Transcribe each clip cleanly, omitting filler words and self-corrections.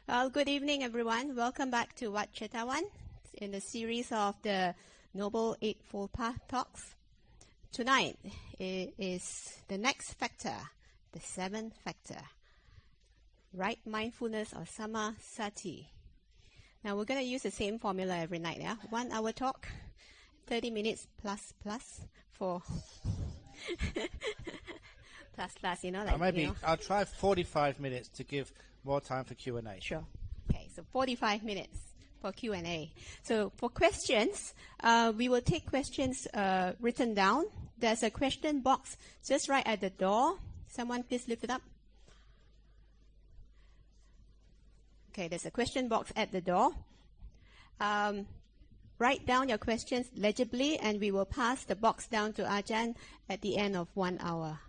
Well, good evening, everyone. Welcome back to Wat Chetawan in the series of the Noble Eightfold Path talks. Tonight is the next factor, the seventh factor, right mindfulness or Samma Sati. Now, we're going to use the same formula every night. 1 hour talk, 30 minutes plus for... plus, I'll try 45 minutes to give more time for Q&A. Sure. Okay, so 45 minutes for Q&A. So for questions, we will take questions written down. There's a question box just right at the door. Someone please lift it up. Okay, there's a question box at the door. Write down your questions legibly, and we will pass the box down to Ajahn at the end of 1 hour.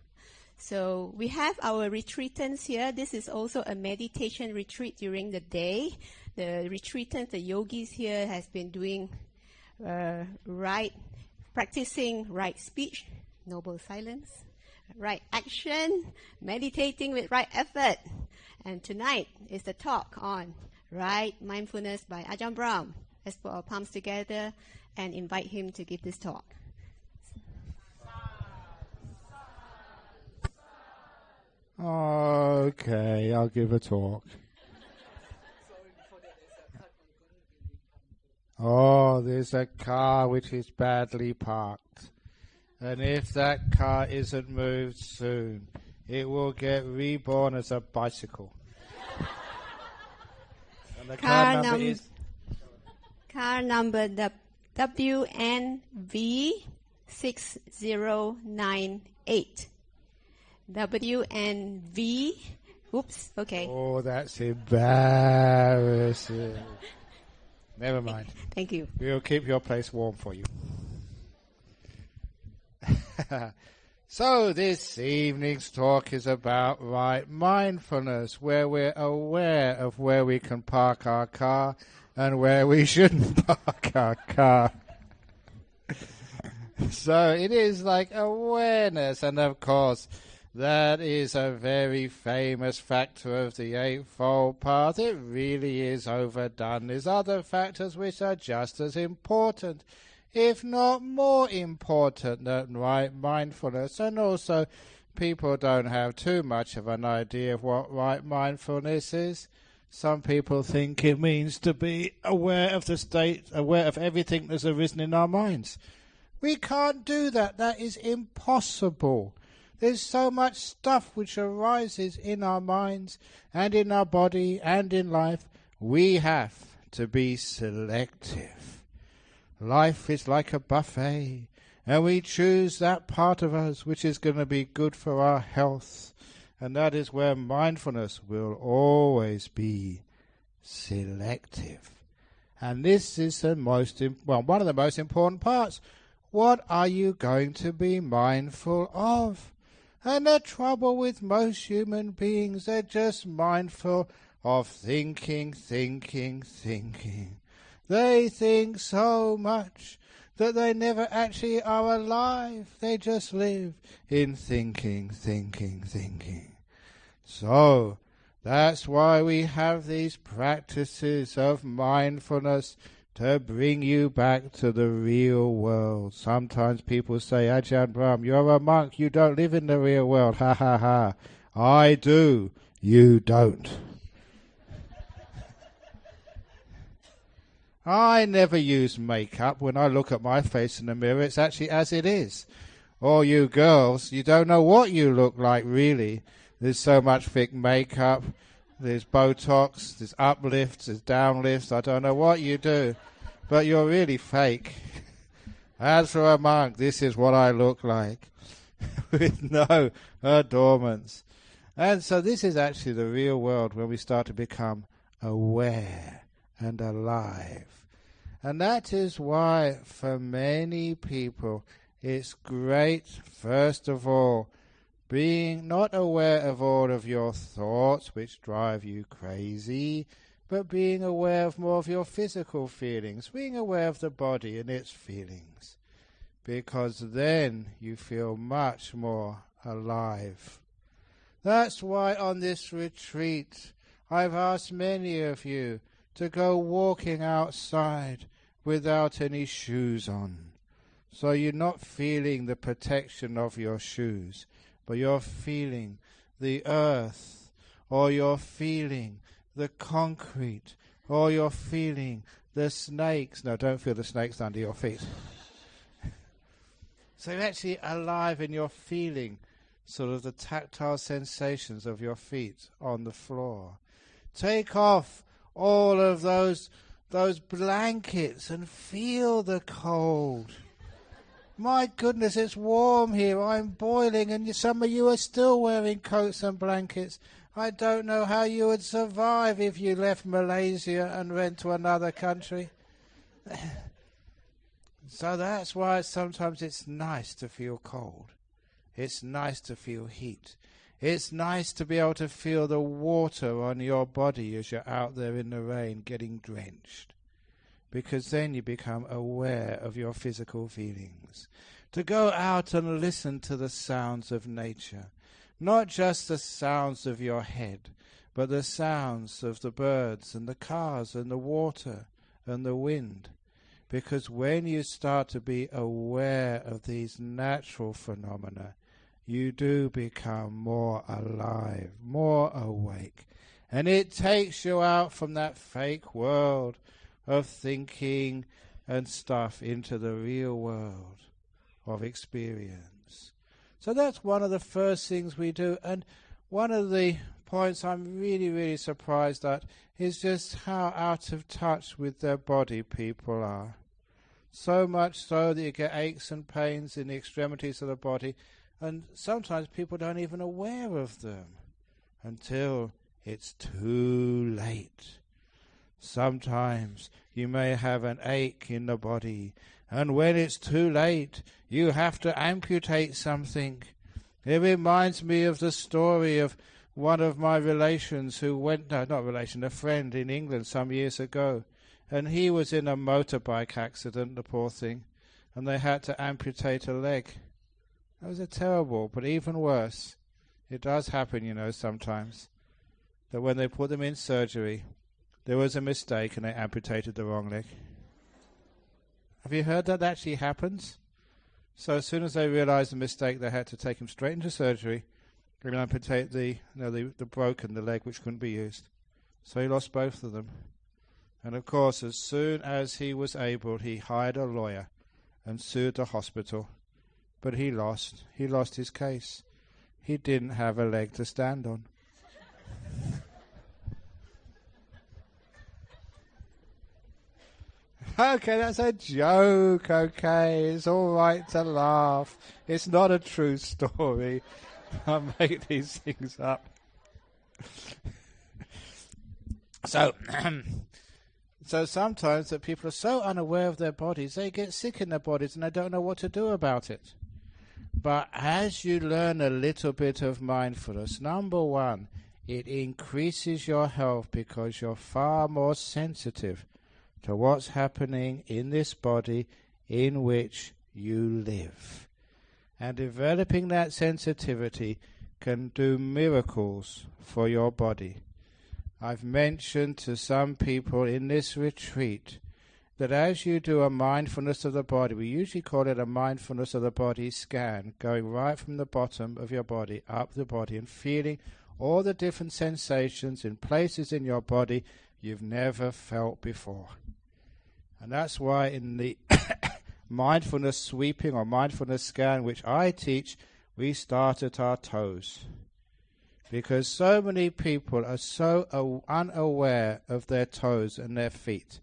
So we have our retreatants here. This is also a meditation retreat during the day. The retreatants, the yogis here, has been doing practicing right speech, noble silence, right action, meditating with right effort. And tonight is the talk on right mindfulness by Ajahn Brahm. Let's put our palms together and invite him to give this talk. Okay, I'll give a talk. Oh, there's a car which is badly parked. And if that car isn't moved soon, it will get reborn as a bicycle. And the car number is... Car number WNV 6098. WNV. Oops, okay. Oh, that's embarrassing. Never mind. Thank you. We'll keep your place warm for you. So this evening's talk is about right mindfulness, where we're aware of where we can park our car and where we shouldn't park our car. So it is like awareness, and of course that is a very famous factor of the Eightfold Path. It really is overdone. There's other factors which are just as important, if not more important than right mindfulness. And also, people don't have too much of an idea of what right mindfulness is. Some people think it means to be aware of the state, aware of everything that's arisen in our minds. We can't do that. That is impossible. There's so much stuff which arises in our minds and in our body and in life. We have to be selective. Life is like a buffet, and we choose that part of us which is going to be good for our health. And that is where mindfulness will always be selective. And this is the one of the most important parts. What are you going to be mindful of? And the trouble with most human beings, they're just mindful of thinking. They think so much that they never actually are alive. They just live in thinking. So that's why we have these practices of mindfulness to bring you back to the real world. Sometimes people say, Ajahn Brahm, you're a monk, you don't live in the real world. Ha ha ha. I do, you don't. I never use makeup. When I look at my face in the mirror, it's actually as it is. Or you girls, you don't know what you look like really. There's so much thick makeup. There's Botox, there's uplifts, there's downlifts. I don't know what you do, but you're really fake. As for a monk, this is what I look like, with no adornments. And so this is actually the real world when we start to become aware and alive. And that is why, for many people, it's great, first of all, being not aware of all of your thoughts which drive you crazy, but being aware of more of your physical feelings, being aware of the body and its feelings, because then you feel much more alive. That's why on this retreat I've asked many of you to go walking outside without any shoes on. So you're not feeling the protection of your shoes, but you're feeling the earth, or you're feeling the concrete, or you're feeling the snakes. No, don't feel the snakes under your feet. So you're actually alive and you're feeling sort of the tactile sensations of your feet on the floor. Take off all of those blankets and feel the cold. My goodness, it's warm here. I'm boiling, and some of you are still wearing coats and blankets. I don't know how you would survive if you left Malaysia and went to another country. So that's why sometimes it's nice to feel cold. It's nice to feel heat. It's nice to be able to feel the water on your body as you're out there in the rain getting drenched. Because then you become aware of your physical feelings. To go out and listen to the sounds of nature. Not just the sounds of your head, but the sounds of the birds and the cars and the water and the wind. Because when you start to be aware of these natural phenomena, you do become more alive, more awake. And it takes you out from that fake world of thinking and stuff into the real world of experience. So that's one of the first things we do. And one of the points I'm really, really surprised at is just how out of touch with their body people are. So much so that you get aches and pains in the extremities of the body, and sometimes people don't even aware of them until it's too late. Sometimes you may have an ache in the body, and when it's too late, you have to amputate something. It reminds me of the story of one of my relations who went, no, not relation, a friend in England some years ago, and he was in a motorbike accident, the poor thing, and they had to amputate a leg. That was terrible, but even worse, it does happen, sometimes, that when they put them in surgery, there was a mistake and they amputated the wrong leg. Have you heard that actually happens? So as soon as they realized the mistake, they had to take him straight into surgery and amputate the broken, the leg which couldn't be used. So he lost both of them. And of course, as soon as he was able, he hired a lawyer and sued the hospital. But he lost his case. He didn't have a leg to stand on. Okay, that's a joke, okay? It's all right to laugh. It's not a true story. I make these things up. So sometimes that people are so unaware of their bodies, they get sick in their bodies and they don't know what to do about it. But as you learn a little bit of mindfulness, number one, it increases your health because you're far more sensitive to what's happening in this body in which you live. And developing that sensitivity can do miracles for your body. I've mentioned to some people in this retreat that as you do a mindfulness of the body, we usually call it a mindfulness of the body scan, going right from the bottom of your body up the body and feeling all the different sensations in places in your body you've never felt before. And that's why in the mindfulness sweeping or mindfulness scan, which I teach, we start at our toes. Because so many people are so unaware of their toes and their feet.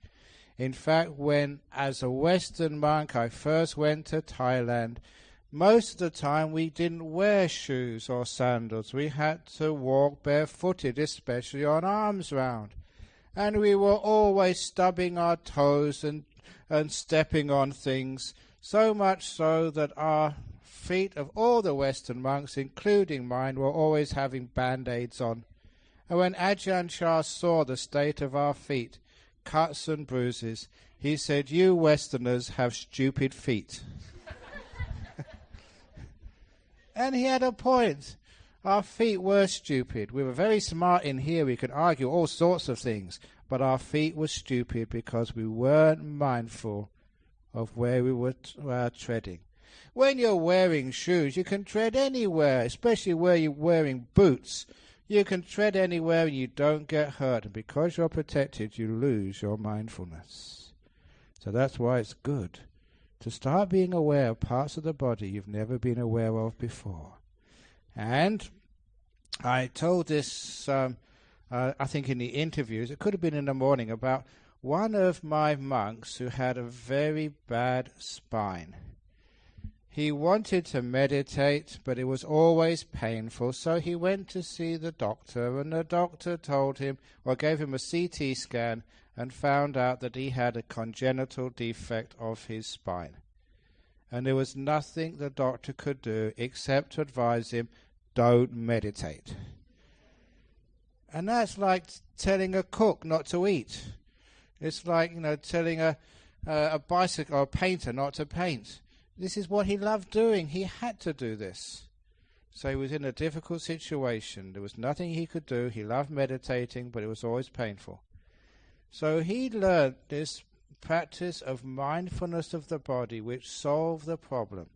In fact, when as a Western monk I first went to Thailand, most of the time we didn't wear shoes or sandals. We had to walk barefooted, especially on arms round. And we were always stubbing our toes and stepping on things, so much so that our feet of all the Western monks, including mine, were always having band-aids on. And when Ajahn Chah saw the state of our feet, cuts and bruises, he said, "You Westerners have stupid feet." And he had a point. Our feet were stupid. We were very smart in here. We could argue all sorts of things. But our feet were stupid because we weren't mindful of where we were treading. When you're wearing shoes, you can tread anywhere, especially where you're wearing boots. You can tread anywhere and you don't get hurt. And because you're protected, you lose your mindfulness. So that's why it's good to start being aware of parts of the body you've never been aware of before. And I told this, I think in the interviews, it could have been in the morning, about one of my monks who had a very bad spine. He wanted to meditate, but it was always painful, so he went to see the doctor, and the doctor told him, or gave him a CT scan, and found out that he had a congenital defect of his spine. And there was nothing the doctor could do except to advise him, don't meditate. And that's like telling a cook not to eat. It's like, telling a bicycle or a painter not to paint. This is what he loved doing. He had to do this. So he was in a difficult situation. There was nothing he could do. He loved meditating, but it was always painful. So he learned this practice of mindfulness of the body, which solved the problem.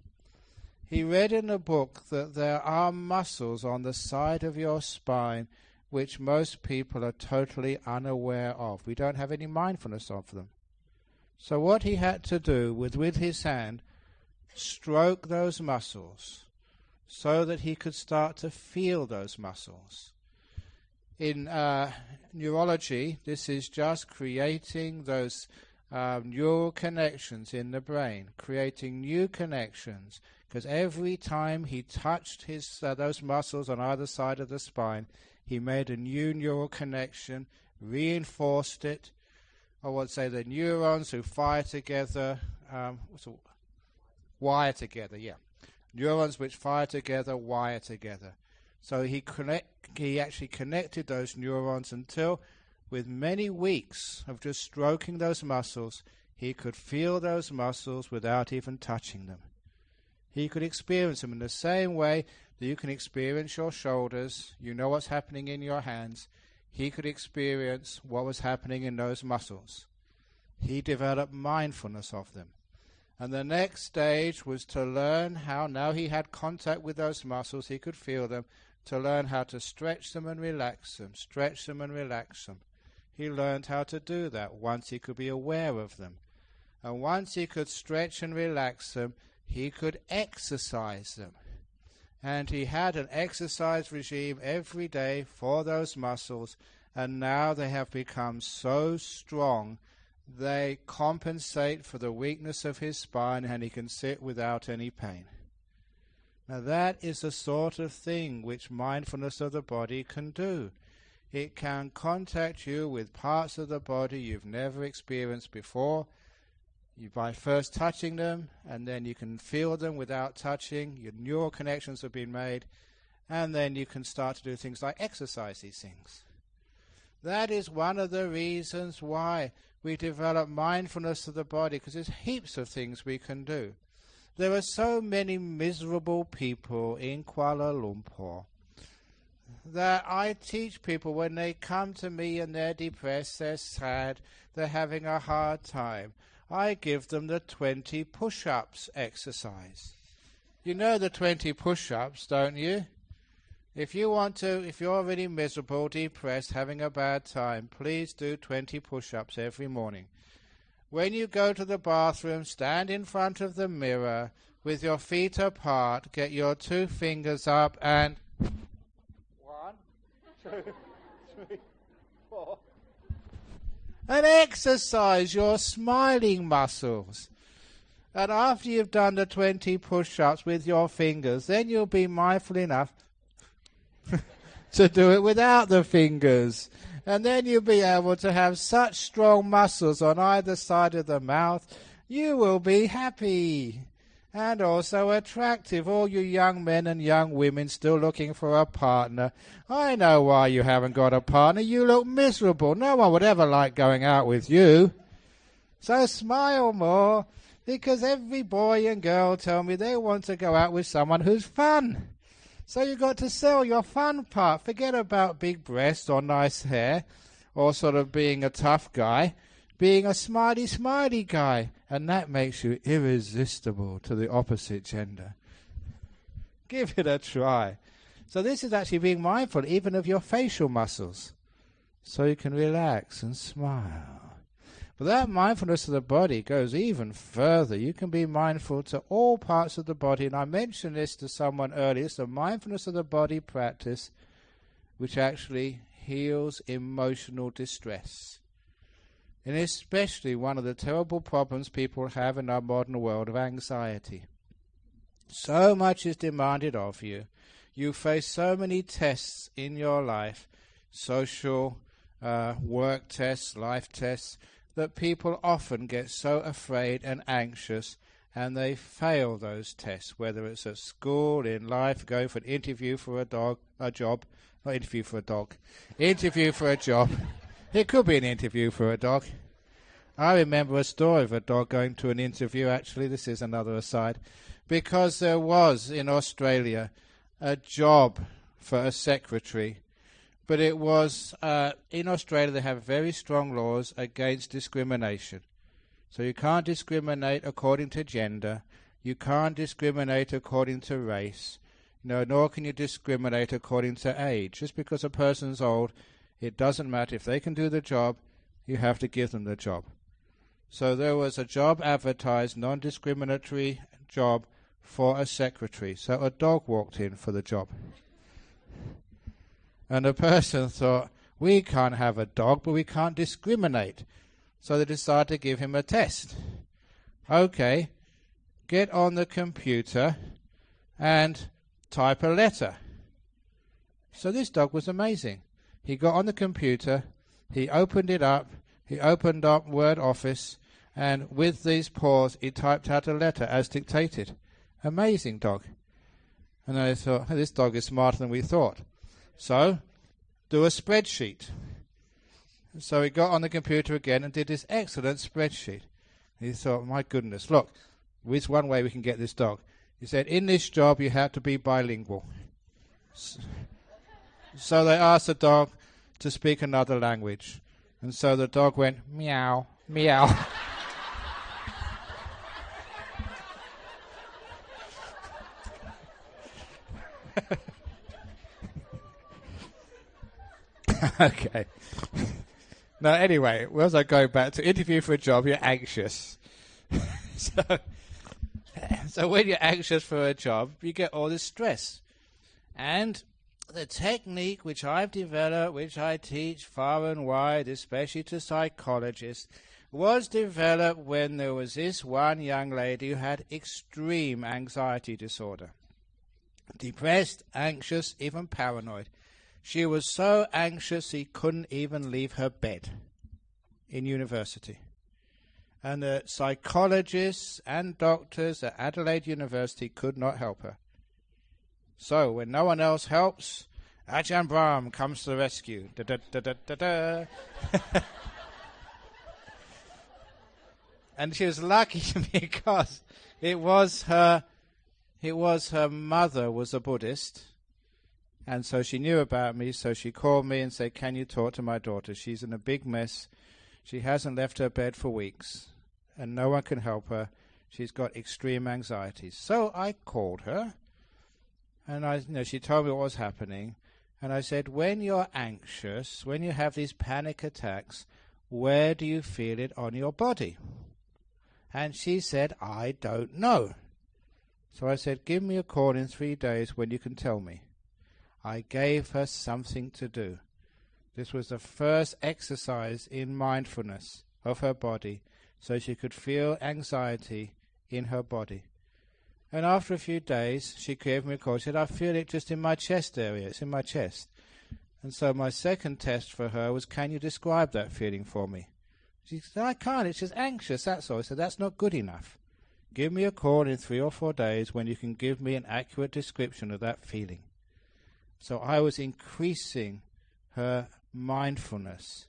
He read in a book that there are muscles on the side of your spine which most people are totally unaware of. We don't have any mindfulness of them. So what he had to do was, with his hand, stroke those muscles so that he could start to feel those muscles. In neurology, this is just creating those neural connections in the brain, creating new connections, because every time he touched those muscles on either side of the spine, he made a new neural connection, reinforced it. I would say the neurons who fire together, wire together, yeah. Neurons which fire together, wire together. So he actually connected those neurons until, with many weeks of just stroking those muscles, he could feel those muscles without even touching them. He could experience them in the same way that you can experience your shoulders. You know what's happening in your hands. He could experience what was happening in those muscles. He developed mindfulness of them. And the next stage was to learn how, now he had contact with those muscles, he could feel them, to learn how to stretch them and relax them, stretch them and relax them. He learned how to do that once he could be aware of them. And once he could stretch and relax them, he could exercise them. And he had an exercise regime every day for those muscles, and now they have become so strong they compensate for the weakness of his spine, and he can sit without any pain. Now that is the sort of thing which mindfulness of the body can do. It can contact you with parts of the body you've never experienced before. By first touching them, and then you can feel them without touching. Your neural connections have been made, and then you can start to do things like exercise these things. That is one of the reasons why we develop mindfulness of the body, because there's heaps of things we can do. There are so many miserable people in Kuala Lumpur that I teach people when they come to me and they're depressed, they're sad, they're having a hard time. I give them the 20 push-ups exercise. You know the 20 push-ups, don't you? If you're already miserable, depressed, having a bad time, please do 20 push-ups every morning. When you go to the bathroom, stand in front of the mirror with your feet apart, get your 2 fingers up and 1, 2, 3, 4. And exercise your smiling muscles. And after you've done the 20 push-ups with your fingers, then you'll be mindful enough to do it without the fingers. And then you'll be able to have such strong muscles on either side of the mouth, you will be happy. And also attractive, all you young men and young women still looking for a partner. I know why you haven't got a partner. You look miserable. No one would ever like going out with you. So smile more, because every boy and girl tell me they want to go out with someone who's fun. So you got to sell your fun part. Forget about big breasts or nice hair or sort of being a tough guy. Being a smiley guy. And that makes you irresistible to the opposite gender. Give it a try. So this is actually being mindful even of your facial muscles. So you can relax and smile. But that mindfulness of the body goes even further. You can be mindful to all parts of the body. And I mentioned this to someone earlier. It's the mindfulness of the body practice which actually heals emotional distress. And especially one of the terrible problems people have in our modern world of anxiety. So much is demanded of you. You face so many tests in your life, social, work tests, life tests, that people often get so afraid and anxious and they fail those tests, whether it's at school, in life, going for an interview for a job. Interview for a job. It could be an interview for a dog. I remember a story of a dog going to an interview, actually. This is another aside. Because there was, in Australia, a job for a secretary. But it was, in Australia, they have very strong laws against discrimination. So you can't discriminate according to gender. You can't discriminate according to race. Nor can you discriminate according to age. Just because a person's old, it doesn't matter. If they can do the job, you have to give them the job. So there was a job advertised, non-discriminatory job for a secretary. So a dog walked in for the job. And the person thought, we can't have a dog, but we can't discriminate. So they decided to give him a test. Okay, get on the computer and type a letter. So this dog was amazing. He got on the computer, he opened it up, he opened up Word Office, and with these paws he typed out a letter as dictated. Amazing dog. And I thought, this dog is smarter than we thought. So, do a spreadsheet. So he got on the computer again and did this excellent spreadsheet. He thought, my goodness, look, there's one way we can get this dog. He said, in this job you have to be bilingual. So they asked the dog to speak another language. And so the dog went, meow, meow. Okay. Now, anyway, was I going back to interview for a job? You're anxious. So when you're anxious for a job, you get all this stress. And the technique which I've developed, which I teach far and wide, especially to psychologists, was developed when there was this one young lady who had extreme anxiety disorder. Depressed, anxious, even paranoid. She was so anxious she couldn't even leave her bed in university. And the psychologists and doctors at Adelaide University could not help her. So when no one else helps, Ajahn Brahm comes to the rescue. Da, da, da, da, da, da. And she was lucky because it was her mother was a Buddhist. And so she knew about me, so she called me and said, can you talk to my daughter? She's in a big mess. She hasn't left her bed for weeks, and no one can help her. She's got extreme anxieties. So I called her, and she told me what was happening. And I said, when you're anxious, when you have these panic attacks, where do you feel it on your body? And she said, I don't know. So I said, give me a call in 3 days when you can tell me. I gave her something to do. This was the first exercise in mindfulness of her body, so she could feel anxiety in her body. And after a few days, she gave me a call. She said, I feel it just in my chest area. It's in my chest. And so my second test for her was, can you describe that feeling for me? She said, I can't. It's just anxious, that's all. I said, that's not good enough. Give me a call in 3 or 4 days when you can give me an accurate description of that feeling. So I was increasing her mindfulness.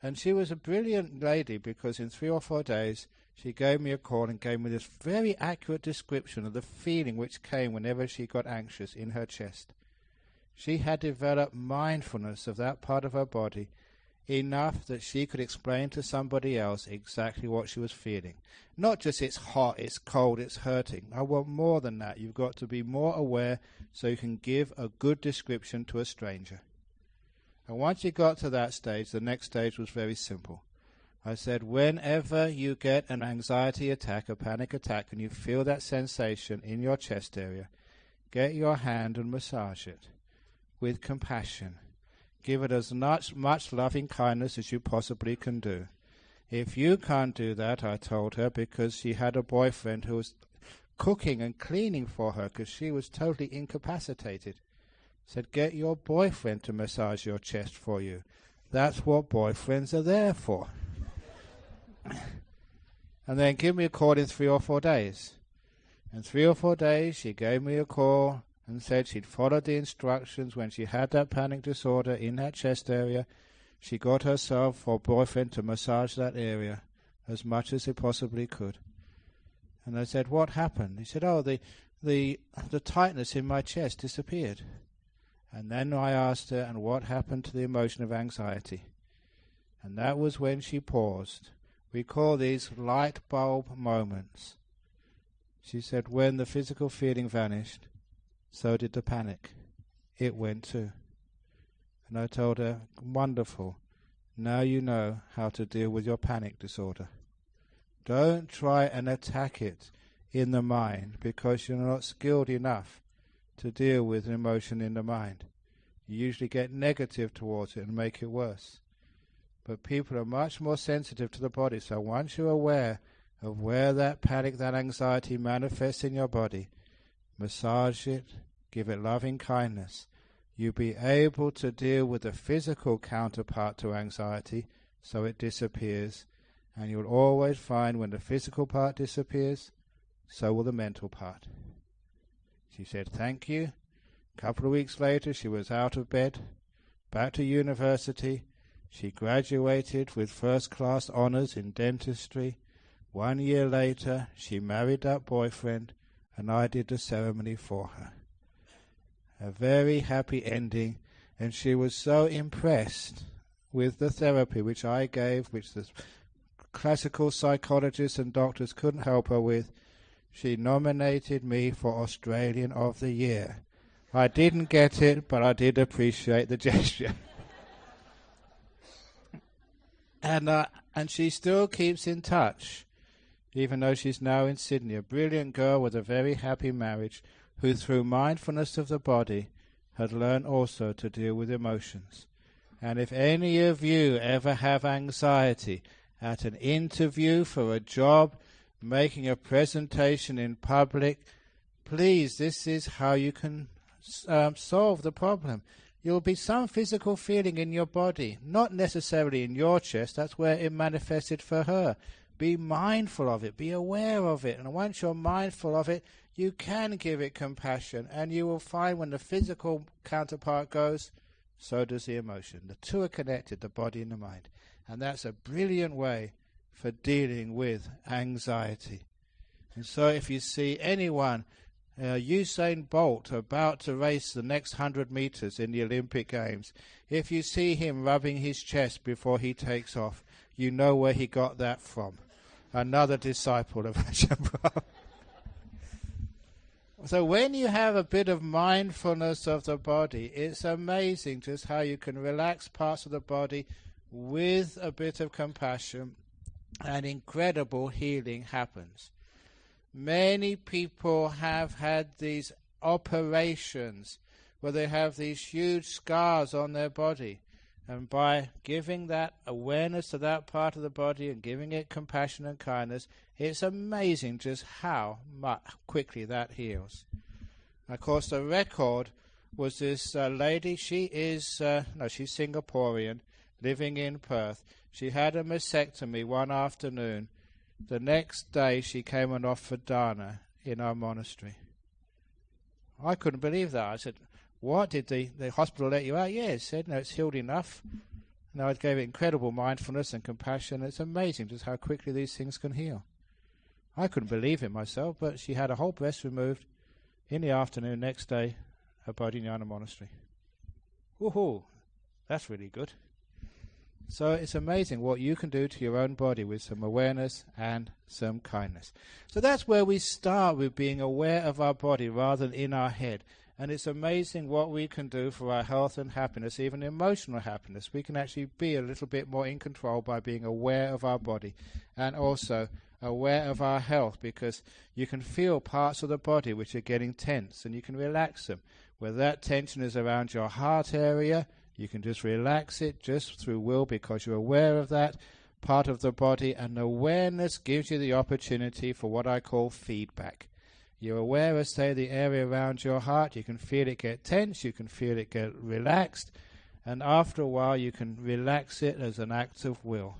And she was a brilliant lady because in 3 or 4 days she gave me a call and gave me this very accurate description of the feeling which came whenever she got anxious in her chest. She had developed mindfulness of that part of her body enough that she could explain to somebody else exactly what she was feeling. Not just it's hot, it's cold, it's hurting. I want more than that. You've got to be more aware so you can give a good description to a stranger. And once you got to that stage, the next stage was very simple. I said, whenever you get an anxiety attack, a panic attack, and you feel that sensation in your chest area, get your hand and massage it with compassion. Give it as much loving kindness as you possibly can do. If you can't do that, I told her, because she had a boyfriend who was cooking and cleaning for her because she was totally incapacitated. Said, get your boyfriend to massage your chest for you. That's what boyfriends are there for. And then give me a call in 3 or 4 days. In 3 or 4 days, she gave me a call and said she'd followed the instructions when she had that panic disorder in that chest area. She got herself or boyfriend to massage that area as much as they possibly could. And I said, what happened? He said, oh, the tightness in my chest disappeared. And then I asked her, and what happened to the emotion of anxiety? And that was when she paused. We call these light bulb moments. She said, when the physical feeling vanished, so did the panic. It went too. And I told her, wonderful. Now you know how to deal with your panic disorder. Don't try and attack it in the mind because you're not skilled enough to deal with an emotion in the mind. You usually get negative towards it and make it worse. But people are much more sensitive to the body. So once you're aware of where that panic, that anxiety manifests in your body, massage it, give it loving kindness. You'll be able to deal with the physical counterpart to anxiety so it disappears. And you'll always find when the physical part disappears, so will the mental part. She said, thank you. A couple of weeks later, she was out of bed, back to university. She graduated with first-class honors in dentistry. 1 year later, she married that boyfriend, and I did the ceremony for her. A very happy ending, and she was so impressed with the therapy which I gave, which the classical psychologists and doctors couldn't help her with. She nominated me for Australian of the Year. I didn't get it, but I did appreciate the gesture. And she still keeps in touch, even though she's now in Sydney, a brilliant girl with a very happy marriage, who through mindfulness of the body had learned also to deal with emotions. And if any of you ever have anxiety at an interview for a job, making a presentation in public, please, this is how you can solve the problem. You'll be some physical feeling in your body, not necessarily in your chest. That's where it manifested for her. Be mindful of it. Be aware of it. And once you're mindful of it, you can give it compassion. And you will find when the physical counterpart goes, so does the emotion. The two are connected, the body and the mind. And that's a brilliant way for dealing with anxiety. And so if you see anyone, Usain Bolt, about to race the next 100 meters in the Olympic Games, if you see him rubbing his chest before he takes off, you know where he got that from. Another disciple of Ajahn Brahm. So when you have a bit of mindfulness of the body, it's amazing just how you can relax parts of the body with a bit of compassion, and incredible healing happens. Many people have had these operations where they have these huge scars on their body. And by giving that awareness to that part of the body and giving it compassion and kindness, it's amazing just how quickly that heals. And of course, the record was this lady. She's Singaporean, living in Perth. She had a mastectomy one afternoon. The next day, she came and offered dana in our monastery. I couldn't believe that. I said, what, did the hospital let you out? Yeah, it said, no, it's healed enough. No, it gave it incredible mindfulness and compassion. It's amazing just how quickly these things can heal. I couldn't believe it myself, but she had a whole breast removed in the afternoon next day at Bodhinyana Monastery. Woohoo! That's really good. So it's amazing what you can do to your own body with some awareness and some kindness. So that's where we start, with being aware of our body rather than in our head. And it's amazing what we can do for our health and happiness, even emotional happiness. We can actually be a little bit more in control by being aware of our body and also aware of our health, because you can feel parts of the body which are getting tense and you can relax them. Whether that tension is around your heart area, you can just relax it just through will, because you're aware of that part of the body, and awareness gives you the opportunity for what I call feedback. You're aware of, say, the area around your heart. You can feel it get tense, you can feel it get relaxed, and after a while you can relax it as an act of will,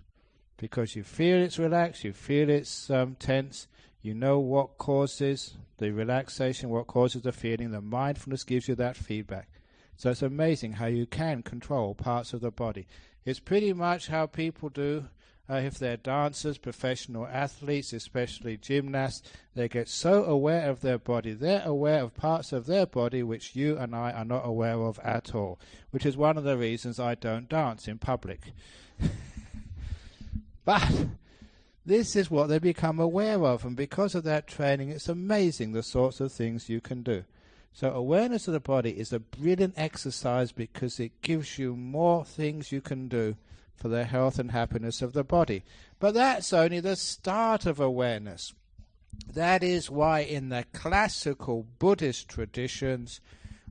because you feel it's relaxed, you feel it's tense, you know what causes the relaxation, what causes the feeling. The mindfulness gives you that feedback. So it's amazing how you can control parts of the body. It's pretty much how people do if they're dancers, professional athletes, especially gymnasts. They get so aware of their body. They're aware of parts of their body which you and I are not aware of at all, which is one of the reasons I don't dance in public. But this is what they become aware of, and because of that training, it's amazing the sorts of things you can do. So awareness of the body is a brilliant exercise because it gives you more things you can do for the health and happiness of the body. But that's only the start of awareness. That is why in the classical Buddhist traditions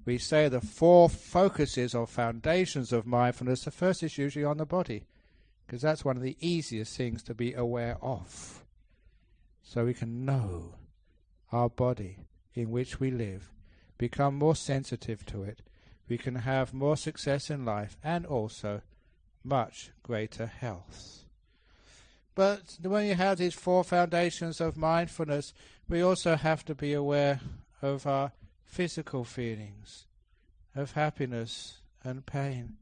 we say the 4 focuses or foundations of mindfulness. The first is usually on the body, because that's one of the easiest things to be aware of. So we can know our body in which we live, become more sensitive to it, we can have more success in life and also much greater health. But when you have these 4 foundations of mindfulness, we also have to be aware of our physical feelings, of happiness and pain.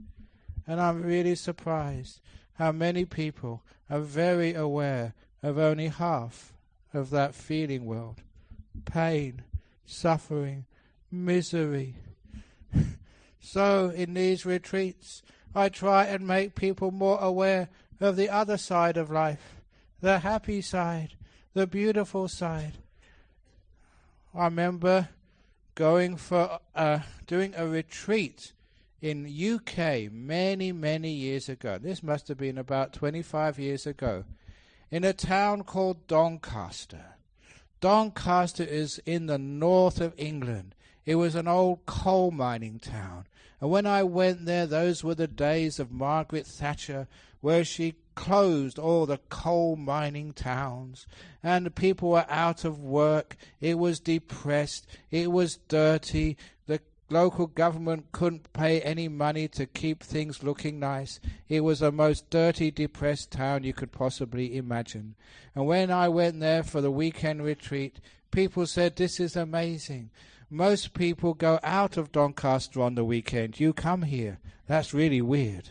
And I'm really surprised how many people are very aware of only half of that feeling world. Pain, suffering, misery. So in these retreats I try and make people more aware of the other side of life, the happy side, the beautiful side. I remember going for doing a retreat in UK many years ago. This must have been about 25 years ago, in a town called Doncaster. Doncaster is in the north of England. It was an old coal mining town. And when I went there, those were the days of Margaret Thatcher, where she closed all the coal mining towns. And the people were out of work. It was depressed. It was dirty. The local government couldn't pay any money to keep things looking nice. It was the most dirty, depressed town you could possibly imagine. And when I went there for the weekend retreat, people said, "This is amazing. Most people go out of Doncaster on the weekend. You come here. That's really weird."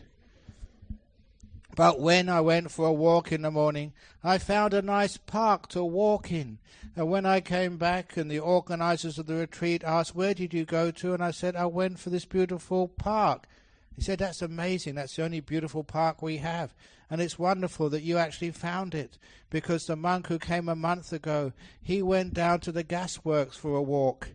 But when I went for a walk in the morning, I found a nice park to walk in. And when I came back and the organisers of the retreat asked, "Where did you go to?" and I said, "I went for this beautiful park." He said, "That's amazing. That's the only beautiful park we have. And it's wonderful that you actually found it, because the monk who came a month ago, he went down to the gasworks for a walk."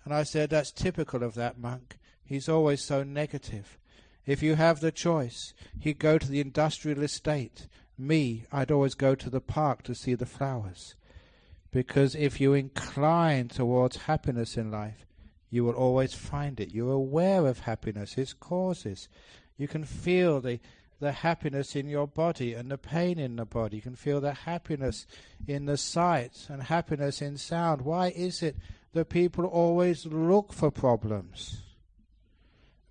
And I said, "That's typical of that monk. He's always so negative. If you have the choice, he'd go to the industrial estate. Me, I'd always go to the park to see the flowers. Because if you incline towards happiness in life, you will always find it. You're aware of happiness, its causes. You can feel the happiness in your body and the pain in the body. You can feel the happiness in the sight and happiness in sound. Why is it that people always look for problems?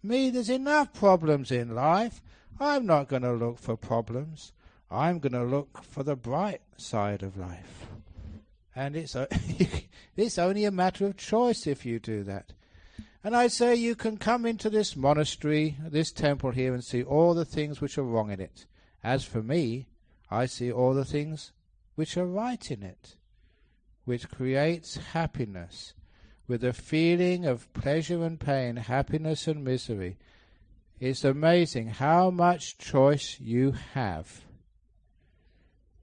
Me, there's enough problems in life. I'm not going to look for problems. I'm going to look for the bright side of life. And it's only a matter of choice if you do that. And I say you can come into this monastery, this temple here, and see all the things which are wrong in it. As for me, I see all the things which are right in it, which creates happiness, with a feeling of pleasure and pain, happiness and misery. It's amazing how much choice you have.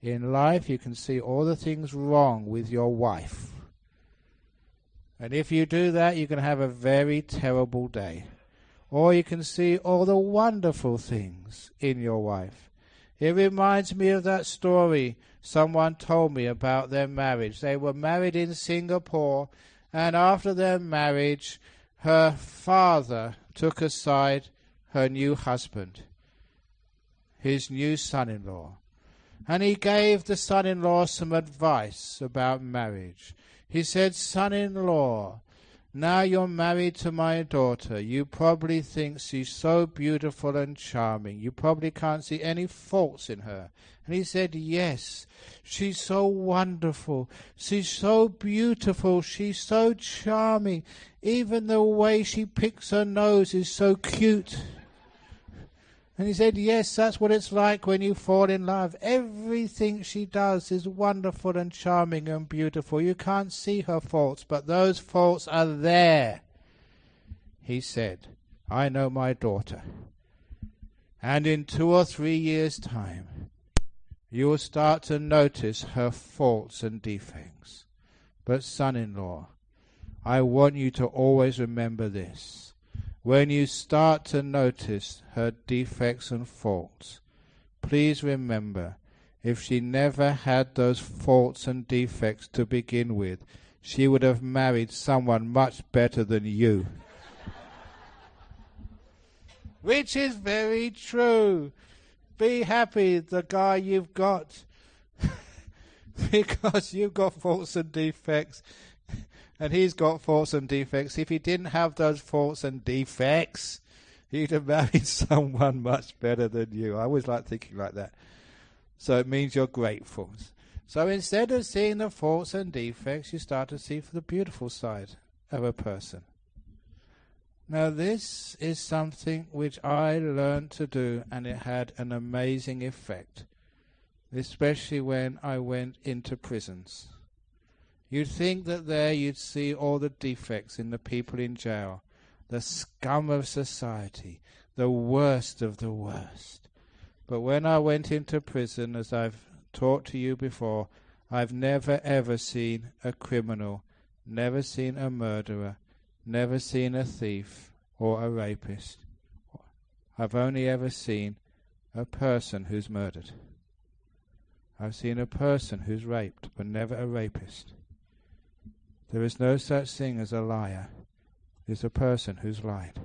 In life you can see all the things wrong with your wife. And if you do that, you can have a very terrible day. Or you can see all the wonderful things in your wife. It reminds me of that story someone told me about their marriage. They were married in Singapore, and after their marriage, her father took aside her new husband, his new son-in-law. And he gave the son-in-law some advice about marriage. He said, "Son-in-law, now you're married to my daughter. You probably think she's so beautiful and charming. You probably can't see any faults in her." And he said, "Yes, she's so wonderful. She's so beautiful. She's so charming. Even the way she picks her nose is so cute." And he said, "Yes, that's what it's like when you fall in love. Everything she does is wonderful and charming and beautiful. You can't see her faults, but those faults are there." He said, "I know my daughter. And in 2 or 3 years' time, you will start to notice her faults and defects. But son-in-law, I want you to always remember this. When you start to notice her defects and faults, please remember, if she never had those faults and defects to begin with, she would have married someone much better than you." Which is very true. Be happy the guy you've got, because you've got faults and defects. And he's got faults and defects. If he didn't have those faults and defects, he'd have married someone much better than you. I always like thinking like that. So it means you're grateful. So instead of seeing the faults and defects, you start to see the beautiful side of a person. Now this is something which I learned to do, and it had an amazing effect, especially when I went into prisons. You'd think that there you'd see all the defects in the people in jail, the scum of society, the worst of the worst. But when I went into prison, as I've talked to you before, I've never ever seen a criminal, never seen a murderer, never seen a thief or a rapist. I've only ever seen a person who's murdered. I've seen a person who's raped, but never a rapist. There is no such thing as a liar. There's a person who's lied.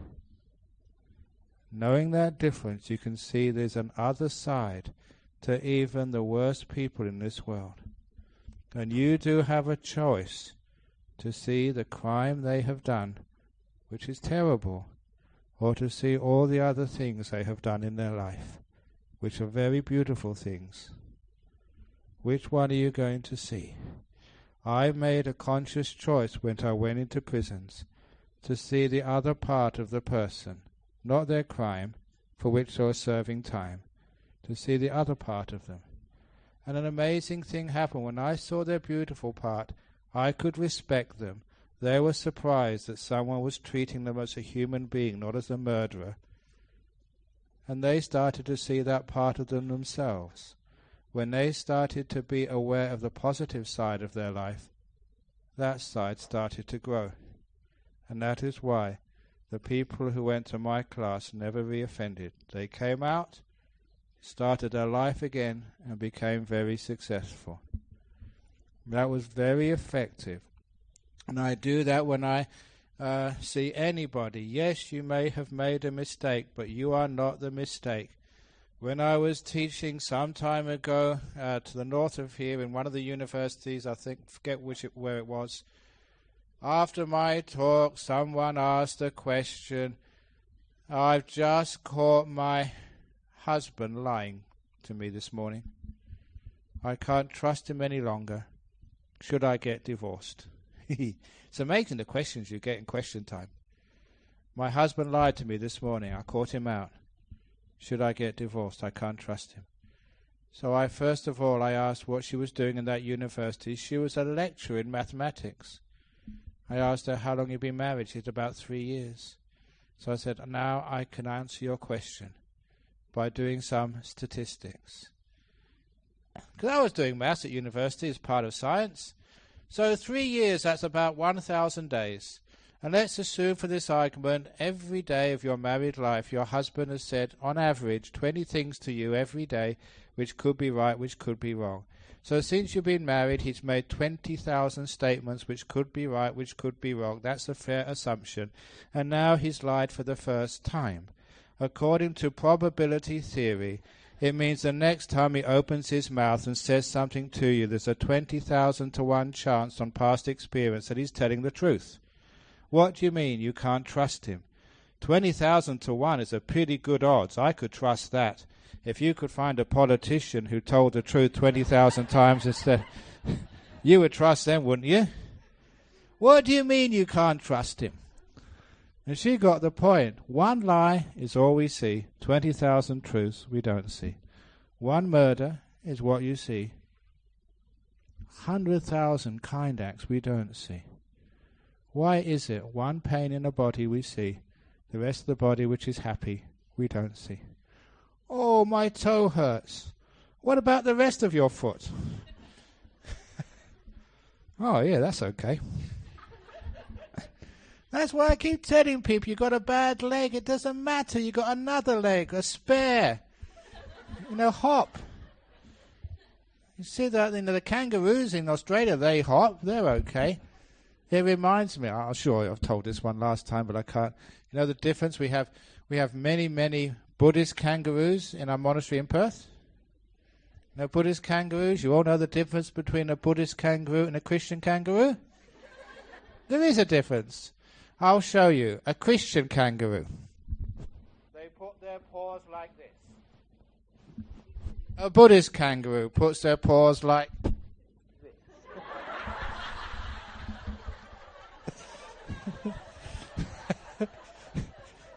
Knowing that difference, you can see there's an other side to even the worst people in this world. And you do have a choice to see the crime they have done, which is terrible, or to see all the other things they have done in their life, which are very beautiful things. Which one are you going to see? I made a conscious choice when I went into prisons to see the other part of the person, not their crime, for which they were serving time, to see the other part of them. And an amazing thing happened. When I saw their beautiful part, I could respect them. They were surprised that someone was treating them as a human being, not as a murderer. And they started to see that part of them themselves. When they started to be aware of the positive side of their life, that side started to grow. And that is why the people who went to my class never reoffended. They came out, started their life again, and became very successful. That was very effective. And I do that when I see anybody. Yes, you may have made a mistake, but you are not the mistake. When I was teaching some time ago to the north of here in one of the universities, I forget where it was, after my talk someone asked a question. I've just caught my husband lying to me this morning. I can't trust him any longer. Should I get divorced? It's amazing the questions you get in question time. My husband lied to me this morning. I caught him out. Should I get divorced? I can't trust him. So first of all I asked what she was doing in that university. She was a lecturer in mathematics. I asked her how long you'd been married. She said about 3 years. So I said, now I can answer your question by doing some statistics. Because I was doing maths at university as part of science. So 3 years, that's about 1,000 days. And let's assume for this argument, every day of your married life, your husband has said, on average, 20 things to you every day, which could be right, which could be wrong. So since you've been married, he's made 20,000 statements which could be right, which could be wrong. That's a fair assumption. And now he's lied for the first time. According to probability theory, it means the next time he opens his mouth and says something to you, there's a 20,000 to 1 chance on past experience that he's telling the truth. What do you mean you can't trust him? 20,000 to 1 is a pretty good odds. I could trust that. If you could find a politician who told the truth 20,000 times instead, you would trust them, wouldn't you? What do you mean you can't trust him? And she got the point. 1 lie is all we see. 20,000 truths we don't see. 1 murder is what you see. 100,000 kind acts we don't see. Why is it 1 pain in the body we see, the rest of the body which is happy we don't see? Oh, my toe hurts. What about the rest of your foot? Oh, yeah, that's okay. That's why I keep telling people, you've got a bad leg, it doesn't matter, you've got another leg, a spare. Hop. You see that, the kangaroos in Australia, they hop, they're okay. It reminds me, I'm sure I've told this one last time, but I can't. You know the difference? We have many, many Buddhist kangaroos in our monastery in Perth. Buddhist kangaroos, you all know the difference between a Buddhist kangaroo and a Christian kangaroo? There is a difference. I'll show you. A Christian kangaroo. They put their paws like this. A Buddhist kangaroo puts their paws like this.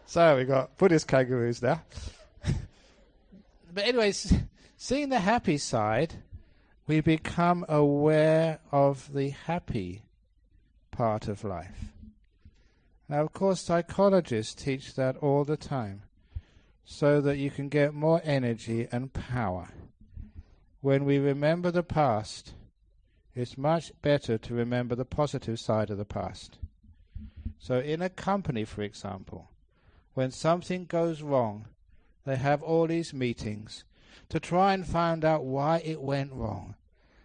So we got Buddhist kangaroos now. But anyways, seeing the happy side, we become aware of the happy part of life. Now, of course, psychologists teach that all the time, so that you can get more energy and power. When we remember the past, it's much better to remember the positive side of the past. So in a company, for example, when something goes wrong, they have all these meetings to try and find out why it went wrong,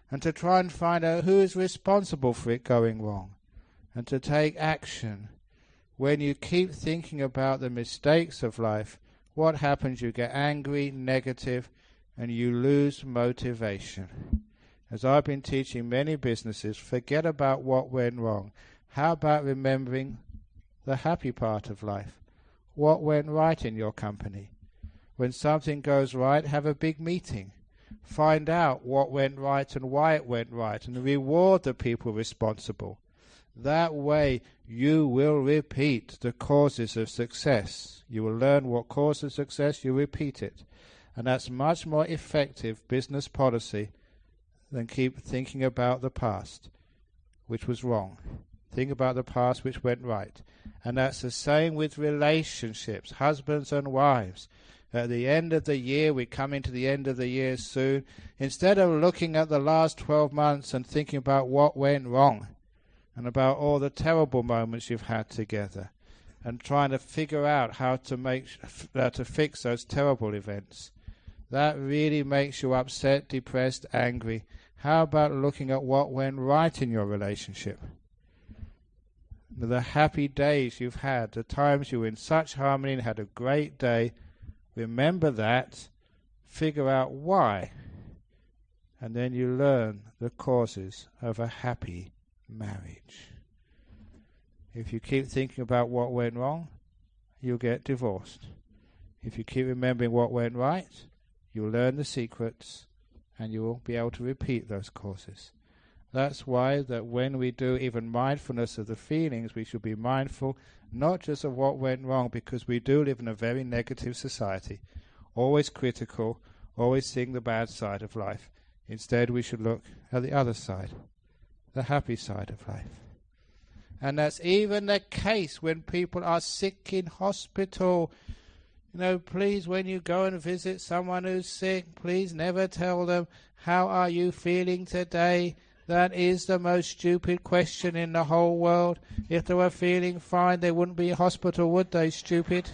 and to try and find out who is responsible for it going wrong, and to take action. When you keep thinking about the mistakes of life, what happens? You get angry, negative, and you lose motivation. As I've been teaching many businesses, forget about what went wrong. How about remembering the happy part of life? What went right in your company? When something goes right, have a big meeting. Find out what went right and why it went right, and reward the people responsible. That way you will repeat the causes of success. You will learn what causes success, you repeat it. And that's much more effective business policy than keep thinking about the past, which was wrong. Think about the past, which went right. And that's the same with relationships, husbands and wives. At the end of the year, we come into the end of the year soon. Instead of looking at the last 12 months and thinking about what went wrong, and about all the terrible moments you've had together, and trying to figure out how to fix those terrible events, that really makes you upset, depressed, angry. How about looking at what went right in your relationship? The happy days you've had, the times you were in such harmony and had a great day. Remember that, figure out why, and then you learn the causes of a happy marriage. If you keep thinking about what went wrong, you'll get divorced. If you keep remembering what went right, you'll learn the secrets and you will be able to repeat those causes. That's why that when we do even mindfulness of the feelings, we should be mindful not just of what went wrong, because we do live in a very negative society, always critical, always seeing the bad side of life. Instead, we should look at the other side, the happy side of life. And that's even the case when people are sick in hospital. Please, when you go and visit someone who's sick, please never tell them, how are you feeling today? That is the most stupid question in the whole world. If they were feeling fine, they wouldn't be in hospital, would they, stupid?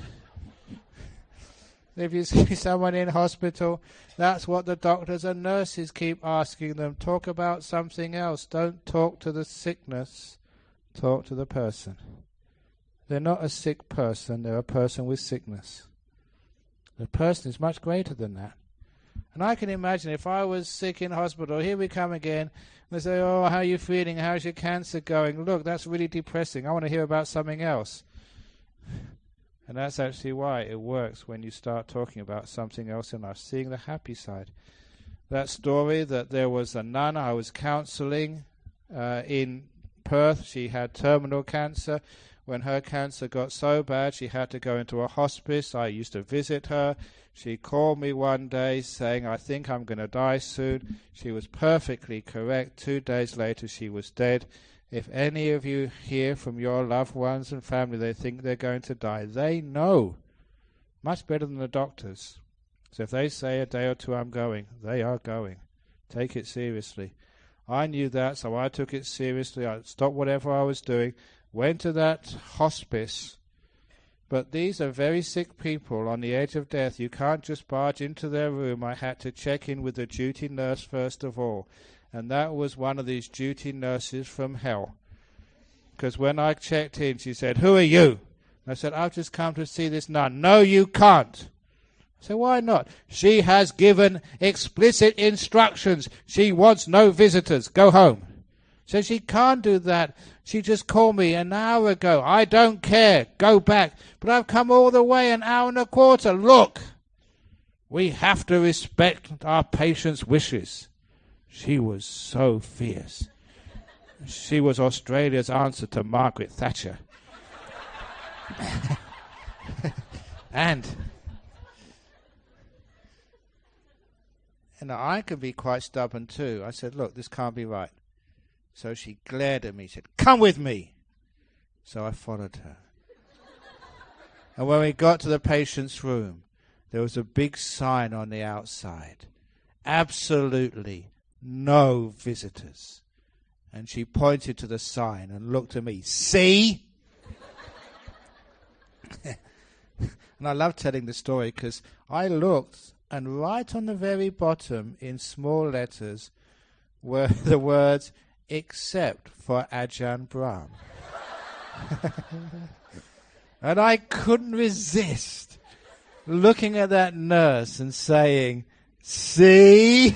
If you see someone in hospital, that's what the doctors and nurses keep asking them. Talk about something else. Don't talk to the sickness. Talk to the person. They're not a sick person. They're a person with sickness. The person is much greater than that. And I can imagine if I was sick in hospital, here we come again, and they say, oh, how are you feeling? How's your cancer going? Look, that's really depressing. I want to hear about something else. And that's actually why it works when you start talking about something else in life, seeing the happy side. That story that there was a nun I was counseling in Perth. She had terminal cancer. When her cancer got so bad, she had to go into a hospice. I used to visit her. She called me one day saying, I think I'm going to die soon. She was perfectly correct. 2 days later, she was dead. If any of you hear from your loved ones and family, they think they're going to die, they know much better than the doctors. So if they say a day or two I'm going, they are going. Take it seriously. I knew that, so I took it seriously. I stopped whatever I was doing, went to that hospice. But these are very sick people on the edge of death. You can't just barge into their room. I had to check in with the duty nurse first of all. And that was one of these duty nurses from hell. Because when I checked in, she said, who are you? And I said, I've just come to see this nun. No, you can't. I said, why not? She has given explicit instructions. She wants no visitors. Go home. So she can't do that. She just called me an hour ago. I don't care. Go back. But I've come all the way an hour and a quarter. Look, we have to respect our patient's wishes. She was so fierce. She was Australia's answer to Margaret Thatcher. And I could be quite stubborn too. I said, look, this can't be right. So she glared at me, said, come with me. So I followed her. And when we got to the patient's room, there was a big sign on the outside. Absolutely no visitors. And she pointed to the sign and looked at me. See? And I love telling the story because I looked, and right on the very bottom in small letters were the words, except for Ajahn Brahm. And I couldn't resist looking at that nurse and saying, see?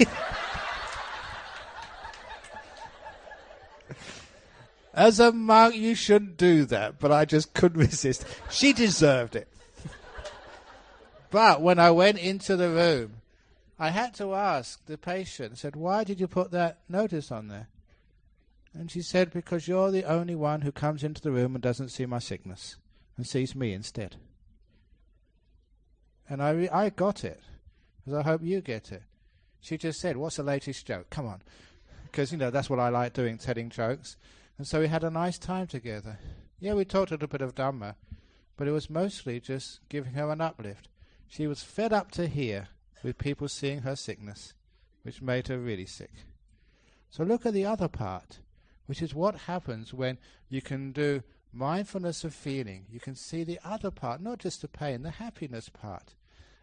As a monk, you shouldn't do that, but I just couldn't resist. She deserved it. But when I went into the room, I had to ask the patient, I said, why did you put that notice on there? And she said, because you're the only one who comes into the room and doesn't see my sickness and sees me instead. And I got it, as I hope you get it. She just said, what's the latest joke? Come on. Because, that's what I like doing, telling jokes. And so we had a nice time together. Yeah, we talked a little bit of Dhamma, but it was mostly just giving her an uplift. She was fed up to here with people seeing her sickness, which made her really sick. So look at the other part, which is what happens when you can do mindfulness of feeling. You can see the other part, not just the pain, the happiness part.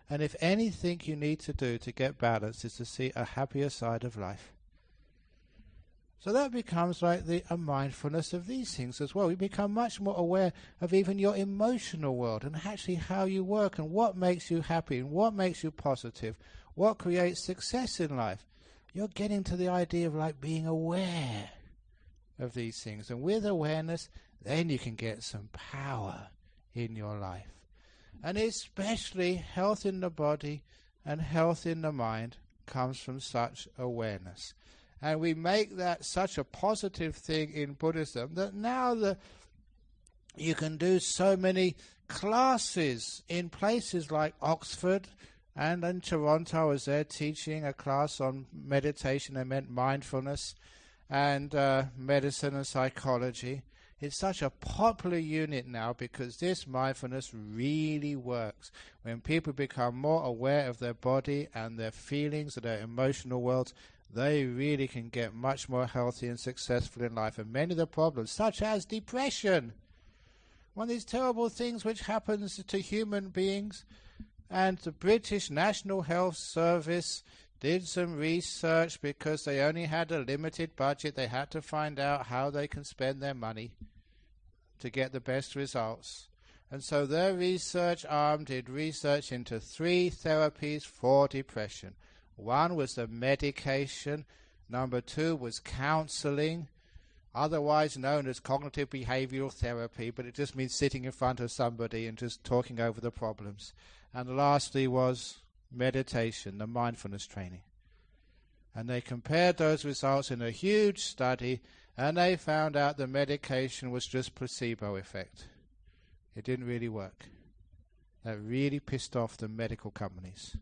And if anything you need to do to get balance is to see a happier side of life. So that becomes like a mindfulness of these things as well. You become much more aware of even your emotional world and actually how you work and what makes you happy and what makes you positive, what creates success in life. You're getting to the idea of like being aware of these things. And with awareness, then you can get some power in your life. And especially health in the body and health in the mind comes from such awareness. And we make that such a positive thing in Buddhism that now you can do so many classes in places like Oxford And in Toronto, I was there teaching a class on meditation. I meant mindfulness and medicine and psychology. It's such a popular unit now because this mindfulness really works. When people become more aware of their body and their feelings and their emotional worlds, they really can get much more healthy and successful in life. And many of the problems, such as depression, one of these terrible things which happens to human beings, and the British National Health Service did some research because they only had a limited budget. They had to find out how they can spend their money to get the best results. And so their research arm did research into 3 therapies for depression. One was the medication. Number 2 was counseling, otherwise known as cognitive behavioral therapy, but it just means sitting in front of somebody and just talking over the problems. And lastly was meditation, the mindfulness training. And they compared those results in a huge study, and they found out the medication was just placebo effect. It didn't really work. That really pissed off the medical companies.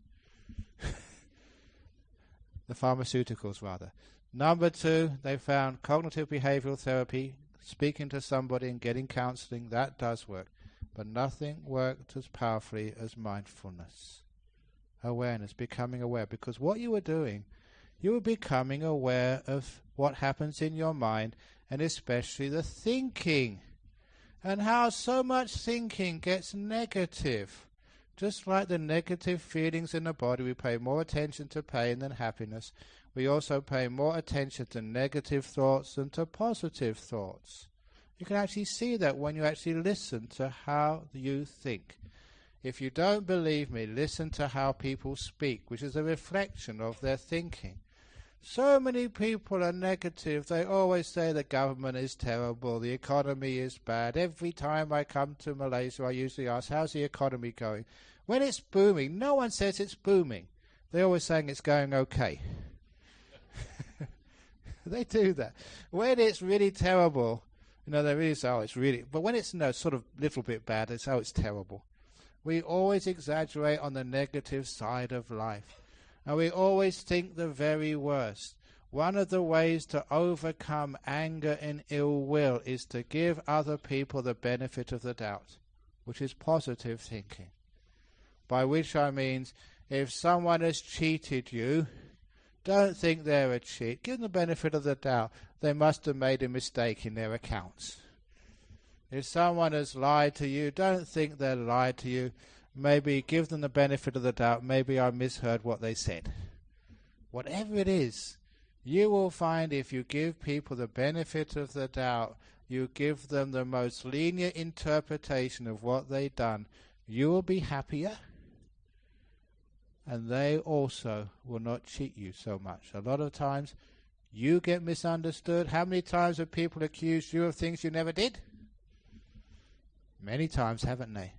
The pharmaceuticals, rather. Number 2, they found cognitive behavioral therapy, speaking to somebody and getting counseling, that does work. But nothing worked as powerfully as mindfulness. Awareness, becoming aware. Because what you were doing, you were becoming aware of what happens in your mind, and especially the thinking. And how so much thinking gets negative. Just like the negative feelings in the body, we pay more attention to pain than happiness. We also pay more attention to negative thoughts than to positive thoughts. You can actually see that when you actually listen to how you think. If you don't believe me, listen to how people speak, which is a reflection of their thinking. So many people are negative. They always say the government is terrible, the economy is bad. Every time I come to Malaysia, I usually ask, how's the economy going? When it's booming, no one says it's booming. They're always saying it's going okay. They do that. When it's really terrible, they really say, oh, it's really... But when it's sort of little bit bad, they say, oh, it's terrible. We always exaggerate on the negative side of life. And we always think the very worst. One of the ways to overcome anger and ill will is to give other people the benefit of the doubt, which is positive thinking. By which I mean, if someone has cheated you, don't think they're a cheat. Give them the benefit of the doubt. They must have made a mistake in their accounts. If someone has lied to you, don't think they lied to you. Maybe give them the benefit of the doubt. Maybe I misheard what they said. Whatever it is, you will find if you give people the benefit of the doubt, you give them the most lenient interpretation of what they've done, you will be happier, and they also will not cheat you so much. A lot of times you get misunderstood. How many times have people accused you of things you never did? Many times, haven't they?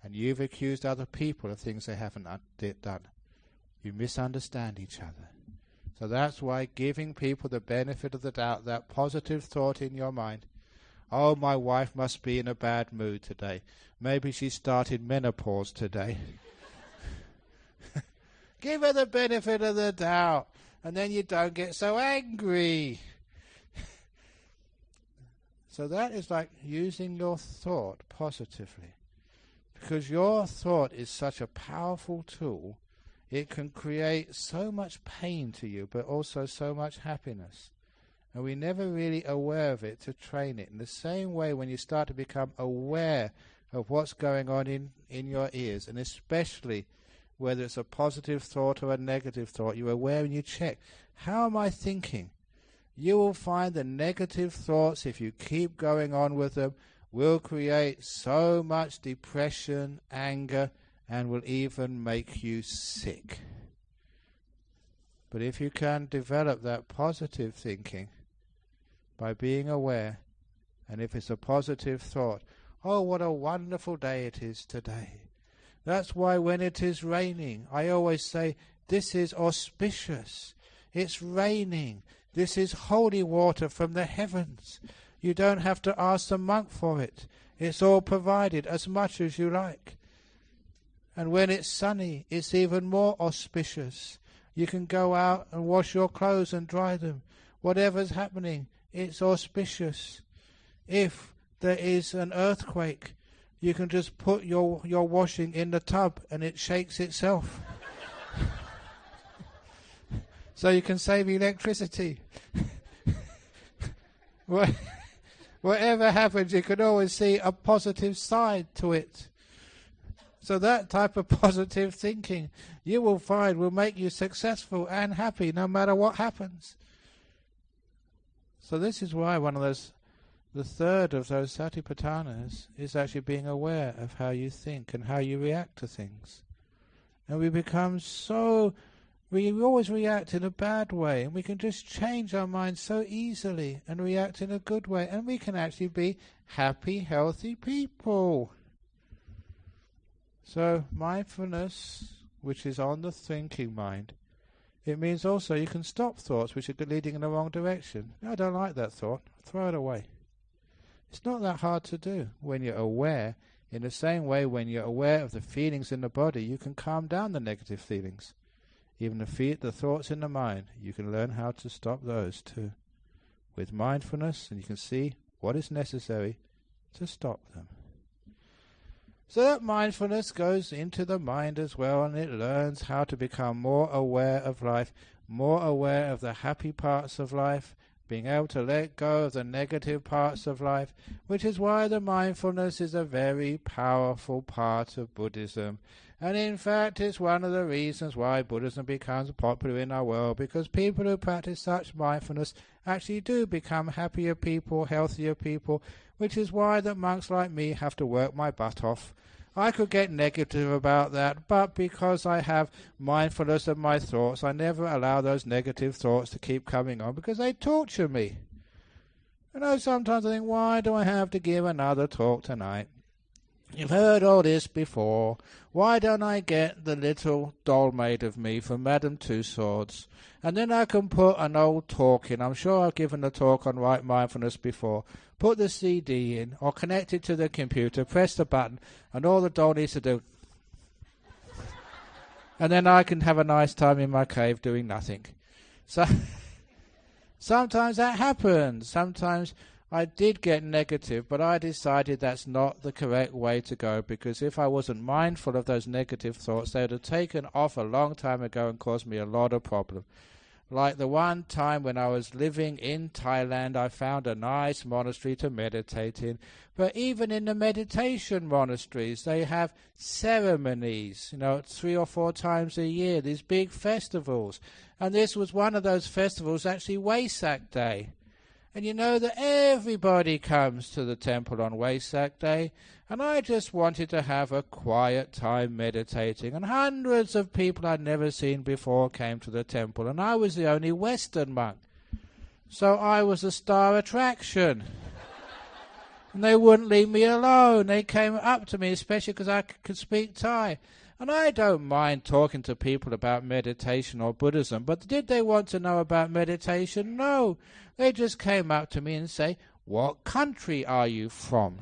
And you've accused other people of things they haven't done. You misunderstand each other. So that's why giving people the benefit of the doubt, that positive thought in your mind, oh, my wife must be in a bad mood today. Maybe she started menopause today. Give her the benefit of the doubt, and then you don't get so angry. So that is like using your thought positively. Because your thought is such a powerful tool, it can create so much pain to you, but also so much happiness. And we're never really aware of it to train it. In the same way, when you start to become aware of what's going on in your ears, and especially whether it's a positive thought or a negative thought, you're aware and you check, how am I thinking? You will find the negative thoughts, if you keep going on with them, will create so much depression, anger, and will even make you sick. But if you can develop that positive thinking by being aware, and if it's a positive thought, oh, what a wonderful day it is today. That's why when it is raining, I always say, this is auspicious. It's raining. This is holy water from the heavens. You don't have to ask the monk for it. It's all provided as much as you like. And when it's sunny, it's even more auspicious. You can go out and wash your clothes and dry them. Whatever's happening, it's auspicious. If there is an earthquake, you can just put your washing in the tub and it shakes itself. So you can save electricity. Whatever happens, you can always see a positive side to it. So that type of positive thinking, you will find, will make you successful and happy no matter what happens. So this is why the third of those satipatthanas is actually being aware of how you think and how you react to things. And we become we always react in a bad way, and we can just change our minds so easily and react in a good way, and we can actually be happy, healthy people. So mindfulness, which is on the thinking mind, it means also you can stop thoughts which are leading in the wrong direction. No, I don't like that thought. Throw it away. It's not that hard to do when you're aware. In the same way, when you're aware of the feelings in the body, you can calm down the negative feelings. Even the thoughts in the mind, you can learn how to stop those too. With mindfulness, and you can see what is necessary to stop them. So that mindfulness goes into the mind as well, and it learns how to become more aware of life, more aware of the happy parts of life, being able to let go of the negative parts of life, which is why the mindfulness is a very powerful part of Buddhism. And in fact, it's one of the reasons why Buddhism becomes popular in our world, because people who practice such mindfulness actually do become happier people, healthier people, which is why that monks like me have to work my butt off. I could get negative about that, but because I have mindfulness of my thoughts, I never allow those negative thoughts to keep coming on, because they torture me. You know, sometimes I think, why do I have to give another talk tonight? You've heard all this before. Why don't I get the little doll made of me from Madame Tussauds? And then I can put an old talk in. I'm sure I've given a talk on right mindfulness before. Put the CD in, or connect it to the computer, press the button, and all the doll needs to do. And then I can have a nice time in my cave doing nothing. So sometimes that happens. Sometimes I did get negative, but I decided that's not the correct way to go, because if I wasn't mindful of those negative thoughts, they would have taken off a long time ago and caused me a lot of problem. Like the one time when I was living in Thailand, I found a nice monastery to meditate in. But even in the meditation monasteries, they have ceremonies, 3 or 4 times a year, these big festivals. And this was one of those festivals, actually Wesak Day. And you know that everybody comes to the temple on Wesak Day, and I just wanted to have a quiet time meditating, and hundreds of people I'd never seen before came to the temple, and I was the only Western monk. So I was a star attraction. And they wouldn't leave me alone. They came up to me, especially because I could speak Thai. And I don't mind talking to people about meditation or Buddhism, but did they want to know about meditation? No. They just came up to me and say, "What country are you from?"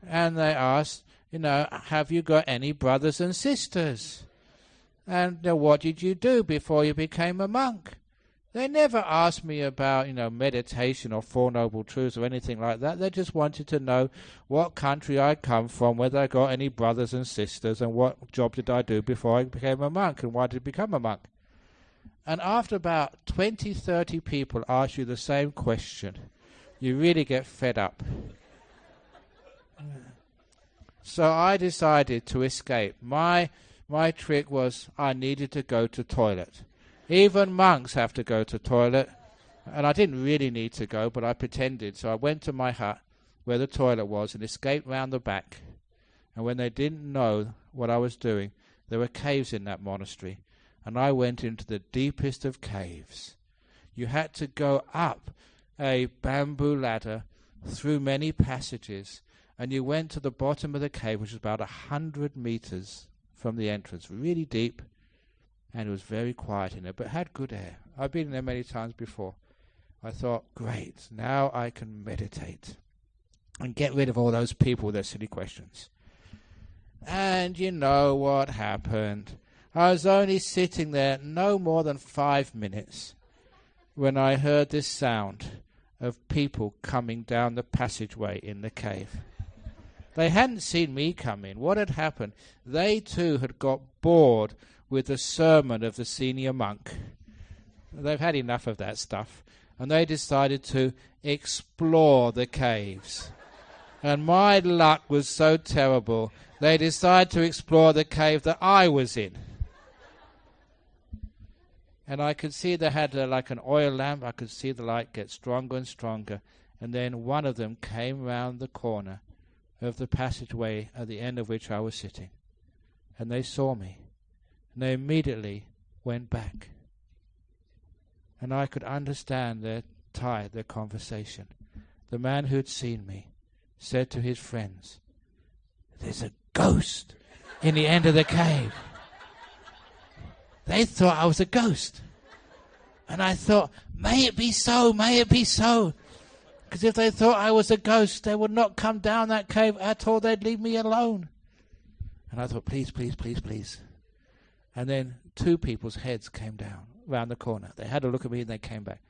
And they asked, "Have you got any brothers and sisters? And what did you do before you became a monk?" They never asked me about, meditation or Four Noble Truths or anything like that. They just wanted to know what country I come from, whether I got any brothers and sisters, and what job did I do before I became a monk, and why did I become a monk. And after about 20, 30 people ask you the same question, you really get fed up. So I decided to escape. My trick was I needed to go to toilet. Even monks have to go to toilet, and I didn't really need to go, but I pretended. So I went to my hut where the toilet was and escaped round the back. And when they didn't know what I was doing, there were caves in that monastery, and I went into the deepest of caves. You had to go up a bamboo ladder through many passages, and you went to the bottom of the cave, which was about 100 meters from the entrance, really deep. And it was very quiet in there, but had good air. I've been in there many times before. I thought, great, now I can meditate and get rid of all those people with their silly questions. And you know what happened. I was only sitting there no more than 5 minutes when I heard this sound of people coming down the passageway in the cave. They hadn't seen me come in. What had happened? They too had got bored with the sermon of the senior monk. They've had enough of that stuff. And they decided to explore the caves. And my luck was so terrible. They decided to explore the cave that I was in. And I could see they had like an oil lamp. I could see the light get stronger and stronger. And then one of them came round the corner of the passageway at the end of which I was sitting. And they saw me. And they immediately went back. And I could understand their conversation. The man who'd seen me said to his friends, "There's a ghost in the end of the cave." They thought I was a ghost. And I thought, may it be so, may it be so. Because if they thought I was a ghost, they would not come down that cave at all. They'd leave me alone. And I thought, please, please, please, please. And then 2 people's heads came down round the corner. They had a look at me and they came back.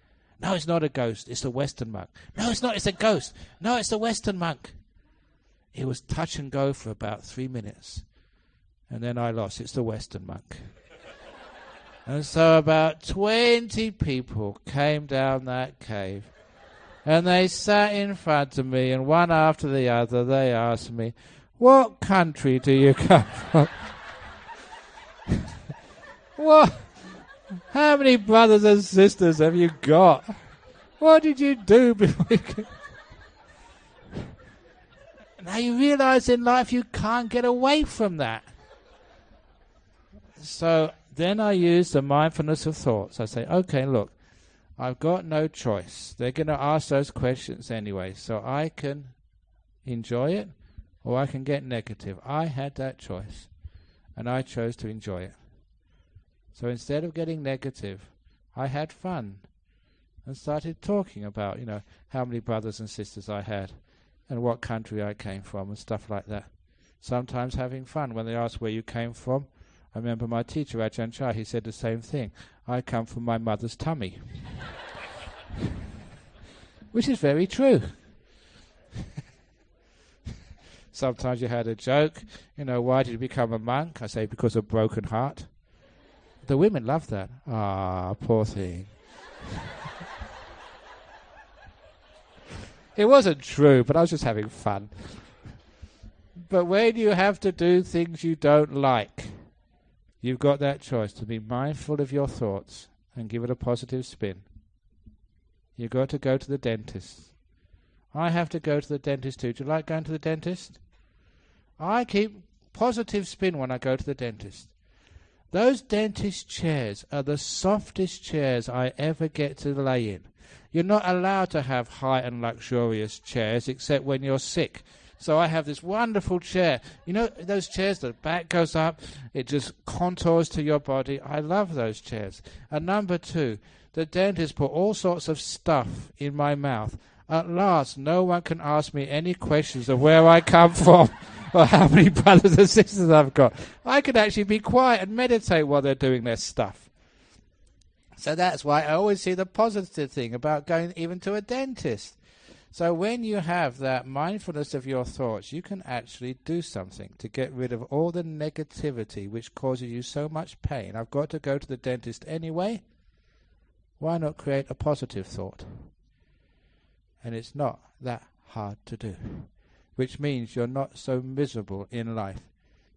"No, it's not a ghost. It's the Western monk." "No, it's not. It's a ghost." "No, it's the Western monk." It was touch and go for about 3 minutes. And then I lost. It's the Western monk. And so about 20 people came down that cave. And they sat in front of me, and one after the other, they asked me, "What country do you come from?" "What? How many brothers and sisters have you got? What did you do before you came?" Now you realize in life you can't get away from that. So then I use the mindfulness of thoughts. I say, okay, look, I've got no choice. They're going to ask those questions anyway, so I can enjoy it or I can get negative. I had that choice, and I chose to enjoy it. So instead of getting negative, I had fun and started talking about, how many brothers and sisters I had and what country I came from and stuff like that. Sometimes having fun when they ask where you came from. I remember my teacher, Ajahn Brahm, he said the same thing. "I come from my mother's tummy." Which is very true. Sometimes you had a joke, why did you become a monk? I say, because of broken heart. The women love that. Ah, poor thing. It wasn't true, but I was just having fun. But when you have to do things you don't like, you've got that choice to be mindful of your thoughts and give it a positive spin. You've got to go to the dentist. I have to go to the dentist too. Do you like going to the dentist? I keep positive spin when I go to the dentist. Those dentist chairs are the softest chairs I ever get to lay in. You're not allowed to have high and luxurious chairs except when you're sick. So I have this wonderful chair. Those chairs, the back goes up, it just contours to your body. I love those chairs. And number 2, the dentist put all sorts of stuff in my mouth. At last, no one can ask me any questions of where I come from or how many brothers and sisters I've got. I can actually be quiet and meditate while they're doing their stuff. So that's why I always see the positive thing about going even to a dentist. So when you have that mindfulness of your thoughts, you can actually do something to get rid of all the negativity which causes you so much pain. I've got to go to the dentist anyway. Why not create a positive thought? And it's not that hard to do, which means you're not so miserable in life.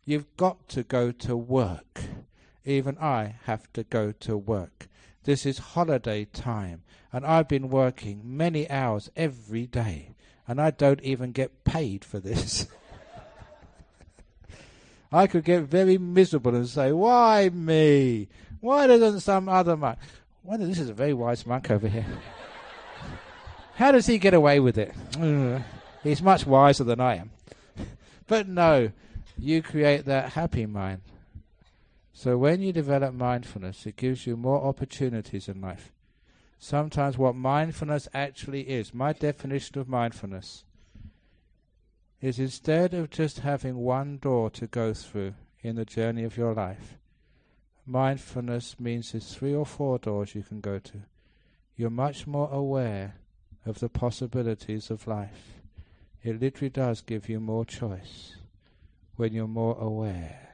You've got to go to work. Even I have to go to work. This is holiday time, and I've been working many hours every day, and I don't even get paid for this. I could get very miserable and say, why me? Why doesn't some other monk? Well, this is a very wise monk over here. How does he get away with it? He's much wiser than I am. But no, you create that happy mind. So when you develop mindfulness, it gives you more opportunities in life. Sometimes what mindfulness actually is, my definition of mindfulness, is instead of just having one door to go through in the journey of your life, mindfulness means there's 3 or 4 doors you can go to. You're much more aware of the possibilities of life. It literally does give you more choice when you're more aware.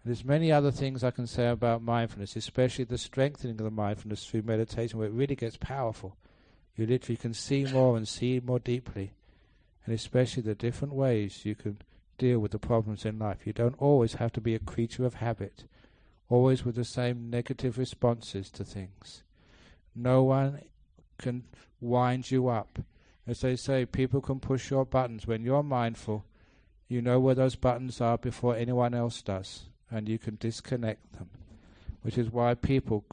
There's many other things I can say about mindfulness, especially the strengthening of the mindfulness through meditation, where it really gets powerful. You literally can see more and see more deeply, and especially the different ways you can deal with the problems in life. You don't always have to be a creature of habit, always with the same negative responses to things. No one can wind you up. As they say, people can push your buttons. When you're mindful, you know where those buttons are before anyone else does, and you can disconnect them. Which is why people,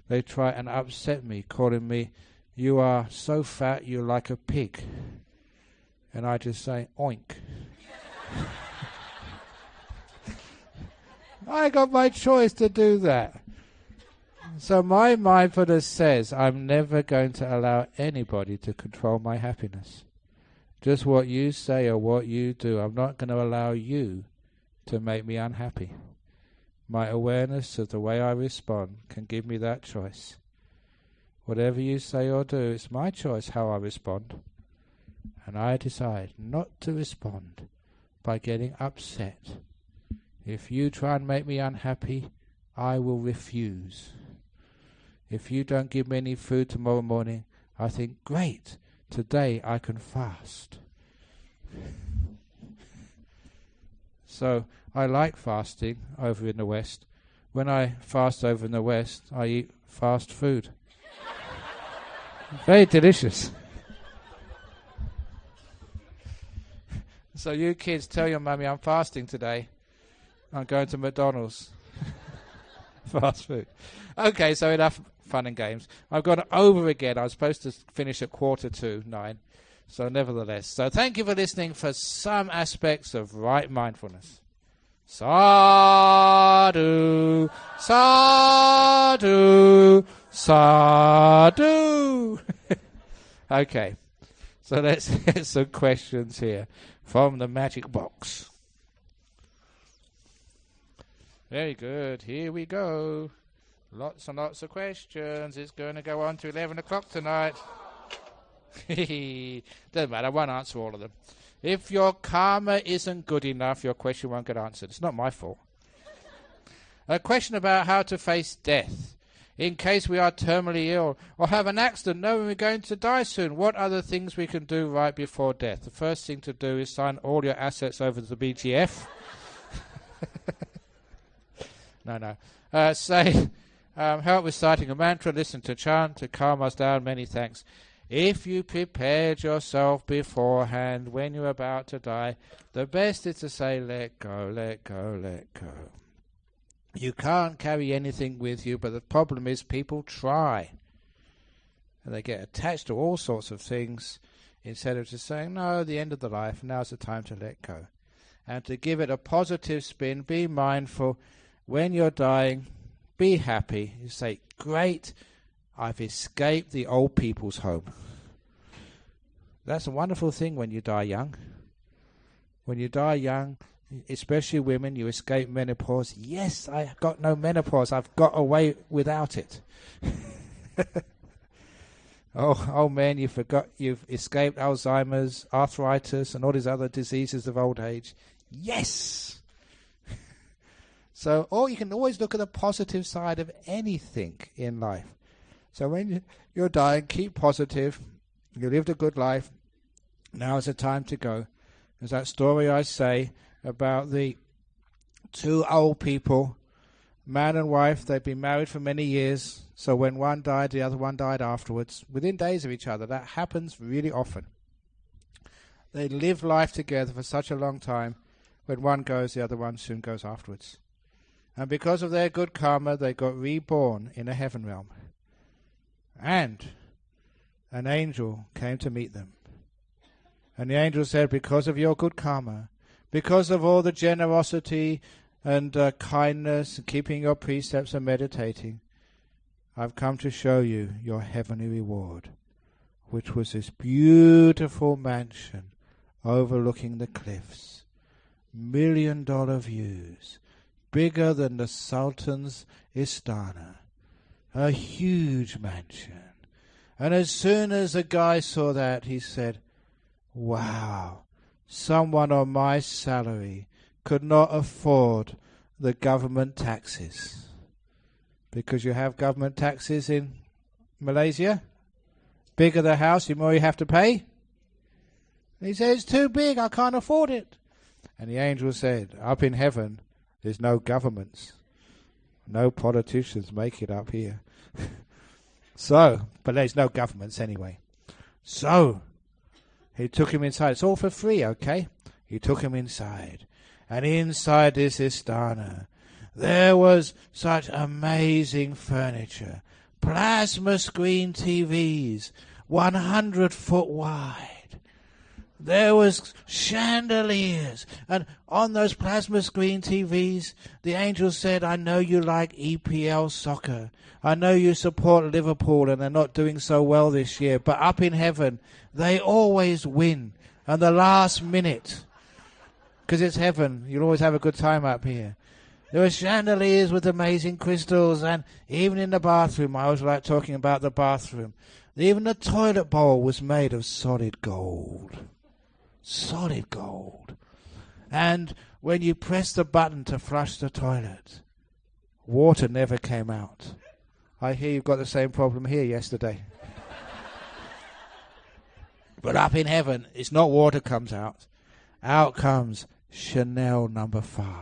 they try and upset me, calling me, "You are so fat, you're like a pig." And I just say, "Oink." I got my choice to do that. So my mindfulness says I'm never going to allow anybody to control my happiness. Just what you say or what you do, I'm not going to allow you to make me unhappy. My awareness of the way I respond can give me that choice. Whatever you say or do, it's my choice how I respond. And I decide not to respond by getting upset. If you try and make me unhappy, I will refuse. If you don't give me any food tomorrow morning, I think, great, today I can fast. So I like fasting over in the West. When I fast over in the West, I eat fast food. Very delicious. So you kids, tell your mummy I'm fasting today. I'm going to McDonald's. Fast food. Okay, so enough fun and games. I've gone over again. I was supposed to finish at 9:15. So nevertheless. So thank you for listening for some aspects of right mindfulness. Sadhu, sadhu, sadhu. Okay, so let's get some questions here from the magic box. Very good, here we go. Lots and lots of questions. It's going to go on to 11 o'clock tonight. Doesn't matter, I won't answer all of them. If your karma isn't good enough, your question won't get answered. It's not my fault. A question about how to face death. In case we are terminally ill or have an accident knowing we're going to die soon, what are the things we can do right before death? The first thing to do is sign all your assets over to the BGF. No. Help with citing a mantra, listen to chant to calm us down. Many thanks. If you prepared yourself beforehand when you're about to die, the best is to say, let go, let go, let go. You can't carry anything with you, but the problem is people try. And they get attached to all sorts of things instead of just saying, no, the end of the life, now's the time to let go. And to give it a positive spin, be mindful. When you're dying, be happy. You say, great, I've escaped the old people's home. That's a wonderful thing when you die young. When you die young, especially women, you escape menopause. Yes, I got no menopause. I've got away without it. Oh man, you've escaped Alzheimer's, arthritis, and all these other diseases of old age. Yes! So, or you can always look at the positive side of anything in life. So when you're dying, keep positive. You lived a good life. Now is the time to go. There's that story I say about the 2 old people, man and wife. They'd been married for many years. So when one died, the other one died afterwards, within days of each other. That happens really often. They live life together for such a long time. When one goes, the other one soon goes afterwards. And because of their good karma, they got reborn in a heaven realm. And an angel came to meet them. And the angel said, because of your good karma, because of all the generosity and kindness, and keeping your precepts and meditating, I've come to show you your heavenly reward, which was this beautiful mansion overlooking the cliffs. $1 million views, bigger than the Sultan's Istana. A huge mansion. And as soon as the guy saw that, he said, wow, someone on my salary could not afford the government taxes. Because you have government taxes in Malaysia? Bigger the house, the more you have to pay? And he said, it's too big, I can't afford it. And the angel said, up in heaven, there's no governments. No politicians make it up here. But there's no governments anyway. So, he took him inside. It's all for free, okay? He took him inside. And inside this Istana, there was such amazing furniture. Plasma screen TVs, 100 foot wide. There was chandeliers, and on those plasma screen TVs, the angel said, I know you like EPL soccer. I know you support Liverpool and they're not doing so well this year, but up in heaven, they always win. And the last minute, because it's heaven, you'll always have a good time up here. There were chandeliers with amazing crystals, and even in the bathroom, I always like talking about the bathroom, even the toilet bowl was made of solid gold. Solid gold. And when you press the button to flush the toilet, water never came out. I hear you've got the same problem here yesterday. But up in heaven, it's not water comes out. Out comes Chanel number 5.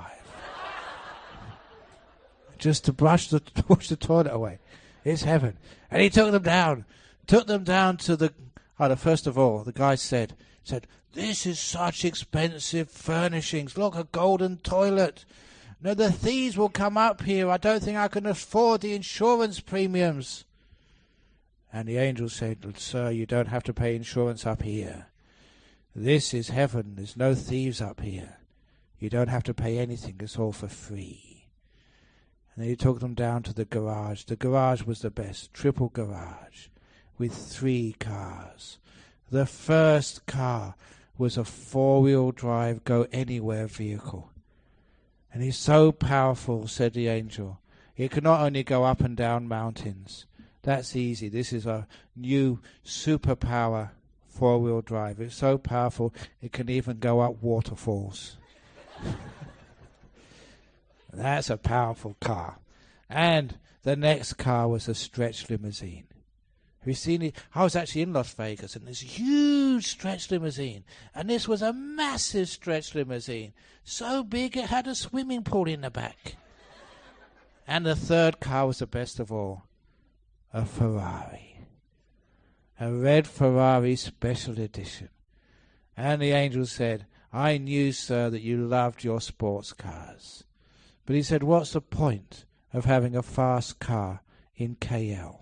Just to wash the toilet away. It's heaven. And he took them down. Took them down to the... first of all, the guy said, this is such expensive furnishings. Look, a golden toilet. No, the thieves will come up here. I don't think I can afford the insurance premiums. And the angel said, sir, you don't have to pay insurance up here. This is heaven. There's no thieves up here. You don't have to pay anything. It's all for free. And then he took them down to the garage. The garage was the best. Triple garage with 3 cars. The first car was a 4-wheel drive, go-anywhere vehicle. And he's so powerful, said the angel. It can not only go up and down mountains. That's easy. This is a new superpower 4-wheel drive. It's so powerful, it can even go up waterfalls. That's a powerful car. And the next car was a stretch limousine. Have you seen it? I was actually in Las Vegas, and this huge stretch limousine. And this was a massive stretch limousine. So big it had a swimming pool in the back. And the third car was the best of all. A Ferrari. A red Ferrari special edition. And the angel said, I knew, sir, that you loved your sports cars. But he said, what's the point of having a fast car in KL?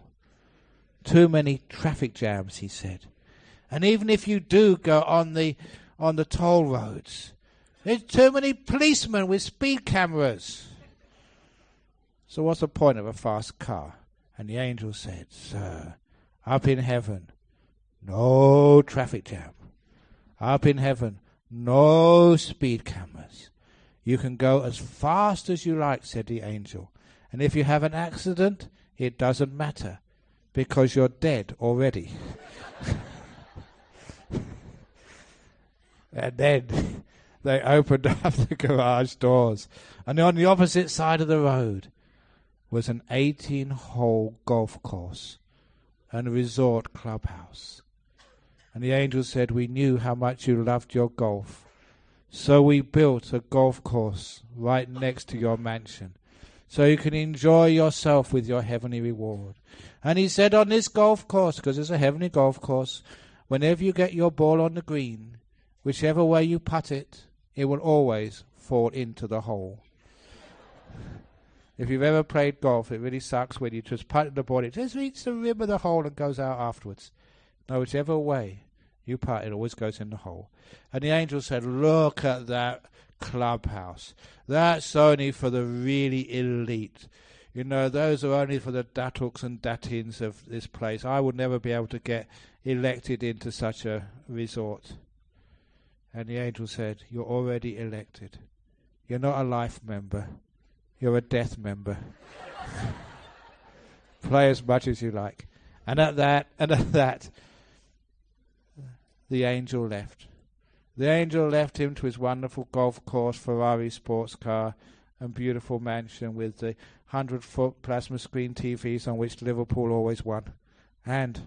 Too many traffic jams, he said. And even if you do go on the toll roads, there's too many policemen with speed cameras. So what's the point of a fast car? And the angel said, sir, up in heaven, no traffic jam. Up in heaven, no speed cameras. You can go as fast as you like, said the angel. And if you have an accident, it doesn't matter, because you're dead already. And then they opened up the garage doors. And on the opposite side of the road was an 18-hole golf course and a resort clubhouse. And the angel said, we knew how much you loved your golf. So we built a golf course right next to your mansion, so you can enjoy yourself with your heavenly reward. And he said, on this golf course, because it's a heavenly golf course, whenever you get your ball on the green, whichever way you putt it, it will always fall into the hole. If you've ever played golf, it really sucks when you just putt the ball, it just reaches the rim of the hole and goes out afterwards. No, whichever way you putt, it always goes in the hole. And the angel said, look at that clubhouse. That's only for the really elite. You know, those are only for the datuks and datins of this place. I would never be able to get elected into such a resort. And the angel said, "You're already elected. You're not a life member. You're a death member. Play as much as you like." And at that, the angel left. The angel left him to his wonderful golf course, Ferrari sports car, and beautiful mansion with the 100-foot plasma screen TVs on which Liverpool always won. And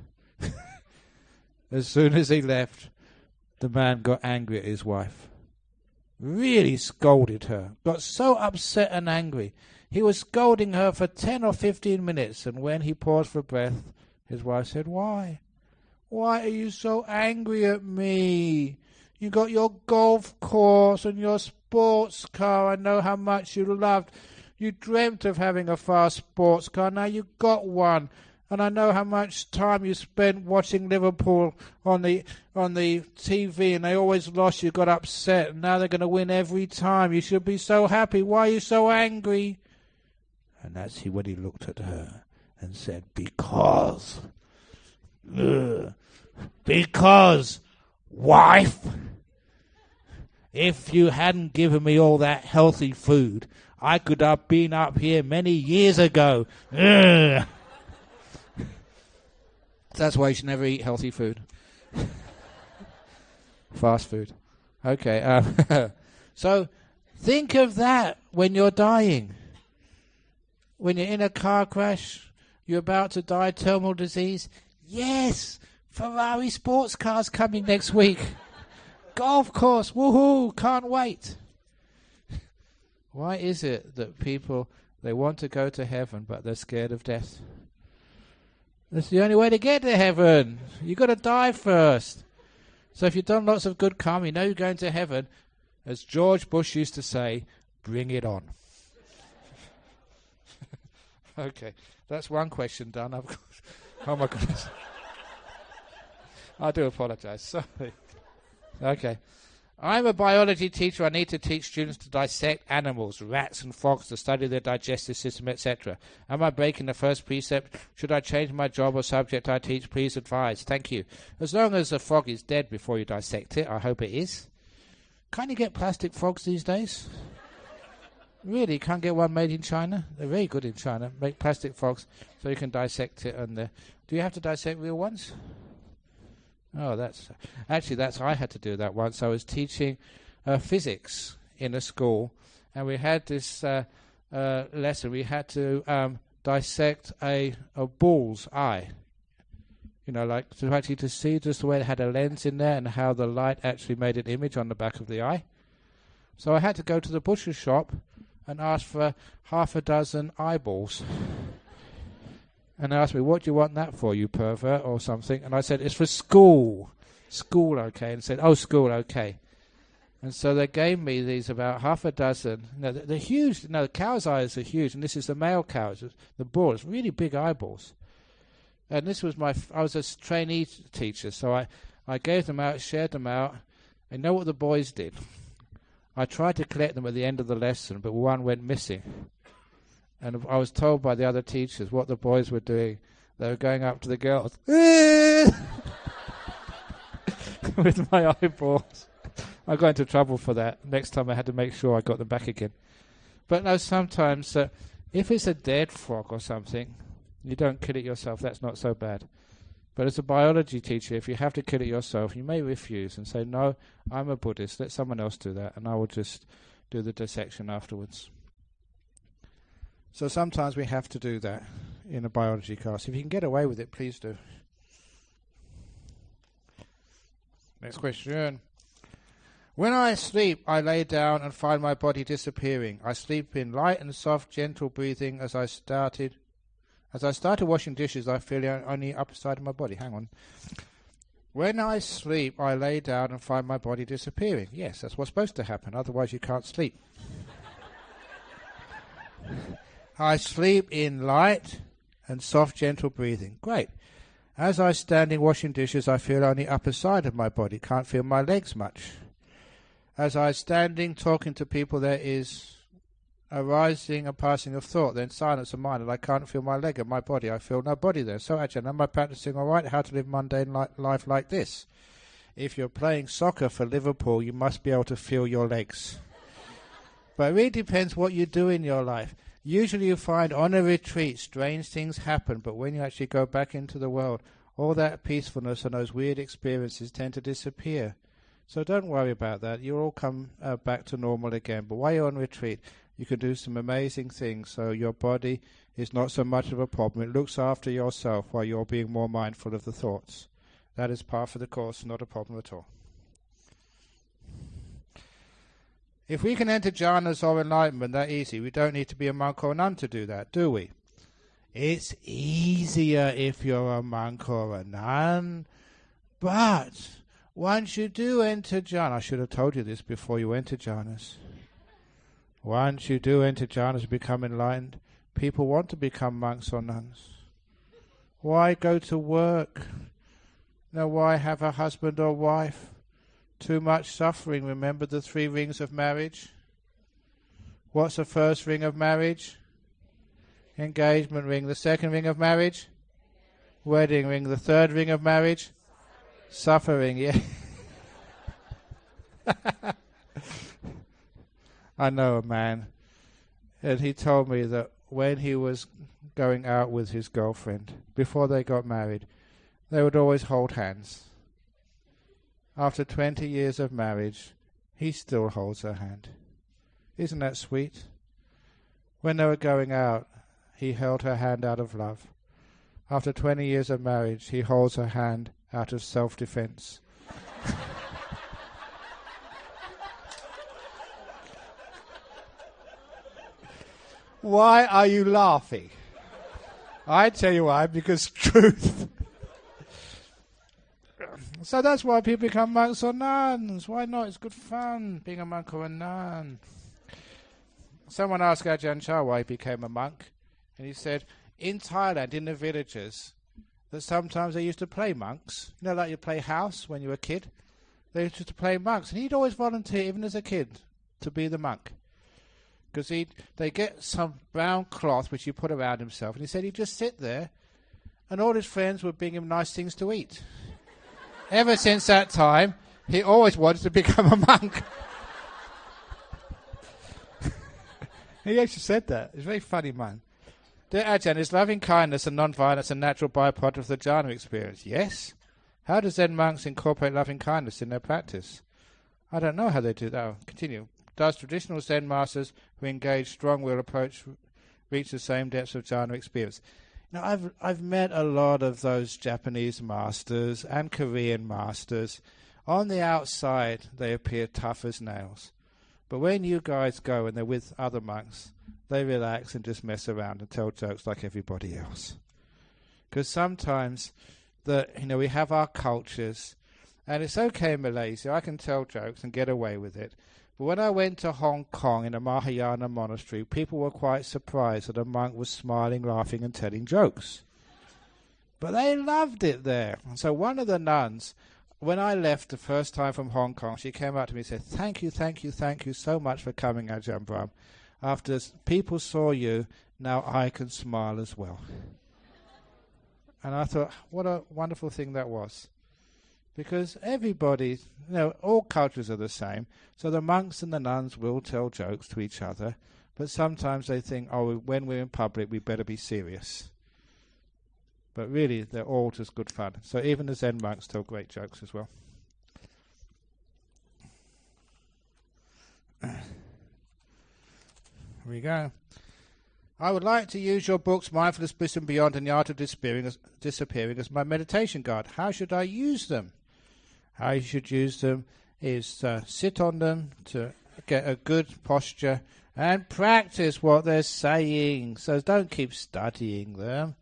as soon as he left, the man got angry at his wife. Really scolded her. Got so upset and angry. He was scolding her for 10 or 15 minutes, and when he paused for breath, his wife said, "Why? Why are you so angry at me? You got your golf course and your sports car. I know how much you loved. You dreamt of having a fast sports car. Now you got one. And I know how much time you spent watching Liverpool on the TV, and they always lost. You got upset, and now they're going to win every time. You should be so happy. Why are you so angry?" And that's when he looked at her and said, "Because, wife, if you hadn't given me all that healthy food, I could have been up here many years ago." That's why you should never eat healthy food. Fast food. Okay. So think of that when you're dying. When you're in a car crash, you're about to die, terminal disease. Yes, Ferrari sports cars coming next week. Golf course, woohoo, can't wait. Why is it that people, they want to go to heaven, but they're scared of death? That's the only way to get to heaven. You've got to die first. So if you've done lots of good karma, you know you're going to heaven. As George Bush used to say, bring it on. Okay, that's one question done. Oh my goodness. I do apologize. Sorry. Okay. I'm a biology teacher. I need to teach students to dissect animals, rats and frogs, to study their digestive system, etc. Am I breaking the first precept? Should I change my job or subject I teach? Please advise. Thank you. As long as a frog is dead before you dissect it, I hope it is. Can't you get plastic frogs these days? Really, you can't get one made in China? They're very good in China. Make plastic frogs so you can dissect it. And do you have to dissect real ones? Oh, I had to do that once. I was teaching physics in a school, and we had this lesson. We had to dissect a bull's eye. You know, like to see just the way it had a lens in there and how the light actually made an image on the back of the eye. So I had to go to the butcher's shop and ask for half a dozen eyeballs. And they asked me, "What do you want that for, you pervert," or something? And I said, "It's for school." School, okay. And said, "Oh, school, okay." And so they gave me these about half a dozen. No, they're huge. No, the cow's eyes are huge. And this is the male cow. The bull. It's really big eyeballs. And this was I was a trainee teacher. So I gave them out, shared them out. And you know what the boys did? I tried to collect them at the end of the lesson, but one went missing. And I was told by the other teachers what the boys were doing. They were going up to the girls with my eyeballs. I got into trouble for that. Next time I had to make sure I got them back again. But no, sometimes if it's a dead frog or something, you don't kill it yourself. That's not so bad. But as a biology teacher, if you have to kill it yourself, you may refuse and say, "No, I'm a Buddhist. Let someone else do that, and I will just do the dissection afterwards." So sometimes we have to do that in a biology class. If you can get away with it, please do. Next question. When I sleep, I lay down and find my body disappearing. I sleep in light and soft, gentle breathing. As I started washing dishes, I feel on the upper side of my body. Hang on. When I sleep, I lay down and find my body disappearing. Yes, that's what's supposed to happen. Otherwise, you can't sleep. I sleep in light and soft, gentle breathing. Great. As I standing washing dishes, I feel on the upper side of my body. Can't feel my legs much. As I standing talking to people, there is arising and passing of thought, then silence of mind, and I can't feel my leg and my body. I feel no body there. So Ajahn, am I practicing all right? How to live mundane life like this? if you're playing soccer for Liverpool, you must be able to feel your legs. But it really depends what you do in your life. Usually you find on a retreat strange things happen, but when you actually go back into the world, all that peacefulness and those weird experiences tend to disappear. So don't worry about that. You'll all come back to normal again. But while you're on retreat, you can do some amazing things. So your body is not so much of a problem. It looks after yourself while you're being more mindful of the thoughts. That is part of the course, not a problem at all. If we can enter jhanas or enlightenment that easy, we don't need to be a monk or a nun to do that, do we? It's easier if you're a monk or a nun, but once you do enter jhana, I should have told you this before you enter jhanas. Once you do enter jhanas and become enlightened, people want to become monks or nuns. Why go to work? Now, why have a husband or wife? Too much suffering. Remember the 3 rings of marriage? What's the first ring of marriage? Engagement ring. The second ring of marriage? Wedding ring. The third ring of marriage? Suffering, yeah. I know a man, and he told me that when he was going out with his girlfriend, before they got married, they would always hold hands. After 20 years of marriage, he still holds her hand. Isn't that sweet? When they were going out, he held her hand out of love. After 20 years of marriage, he holds her hand out of self-defense. Why are you laughing? I tell you why, because truth. So that's why people become monks or nuns. Why not? It's good fun being a monk or a nun. Someone asked Ajahn Brahm why he became a monk, and he said, in Thailand, in the villages, that sometimes they used to play monks. You know, like you play house when you were a kid? They used to play monks, and he'd always volunteer, even as a kid, to be the monk. Because they get some brown cloth which he put around himself, and he said he'd just sit there, and all his friends would bring him nice things to eat. Ever since that time, he always wanted to become a monk. He actually said that. He's a very funny man. Dear Ajahn, is loving kindness and non-violence a natural byproduct of the jhana experience? Yes. How do Zen monks incorporate loving kindness in their practice? I don't know how they do that. I'll continue. Does traditional Zen masters who engage strong-will approach reach the same depths of jhana experience? Now, I've met a lot of those Japanese masters and Korean masters. On the outside, they appear tough as nails. But when you guys go and they're with other monks, they relax and just mess around and tell jokes like everybody else. Because sometimes, we have our cultures, and it's okay in Malaysia. I can tell jokes and get away with it. But when I went to Hong Kong in a Mahayana monastery, people were quite surprised that a monk was smiling, laughing, and telling jokes. But they loved it there. And so one of the nuns, when I left the first time from Hong Kong, she came up to me and said, thank you so much for coming, Ajahn Brahm. After people saw you, now I can smile as well. And I thought, what a wonderful thing that was. Because everybody, all cultures are the same. So the monks and the nuns will tell jokes to each other. But sometimes they think, when we're in public, we better be serious. But really, they're all just good fun. So even the Zen monks tell great jokes as well. Here we go. I would like to use your books, Mindfulness, Bliss and Beyond, and the Art of Disappearing as my meditation guide. How should I use them? How you should use them is sit on them to get a good posture and practice what they're saying. So don't keep studying them.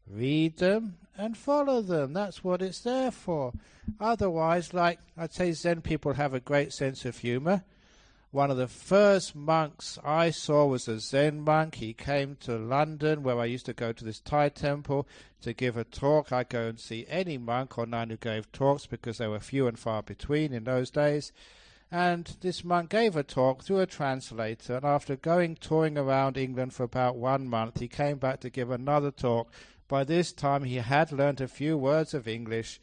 Read them and follow them. That's what it's there for. Otherwise, like I'd say, Zen people have a great sense of humor. One of the first monks I saw was a Zen monk. He came to London, where I used to go to this Thai temple to give a talk. I go and see any monk or nun who gave talks because they were few and far between in those days. And this monk gave a talk through a translator, and after touring around England for about 1 month, he came back to give another talk. By this time, he had learnt a few words of English,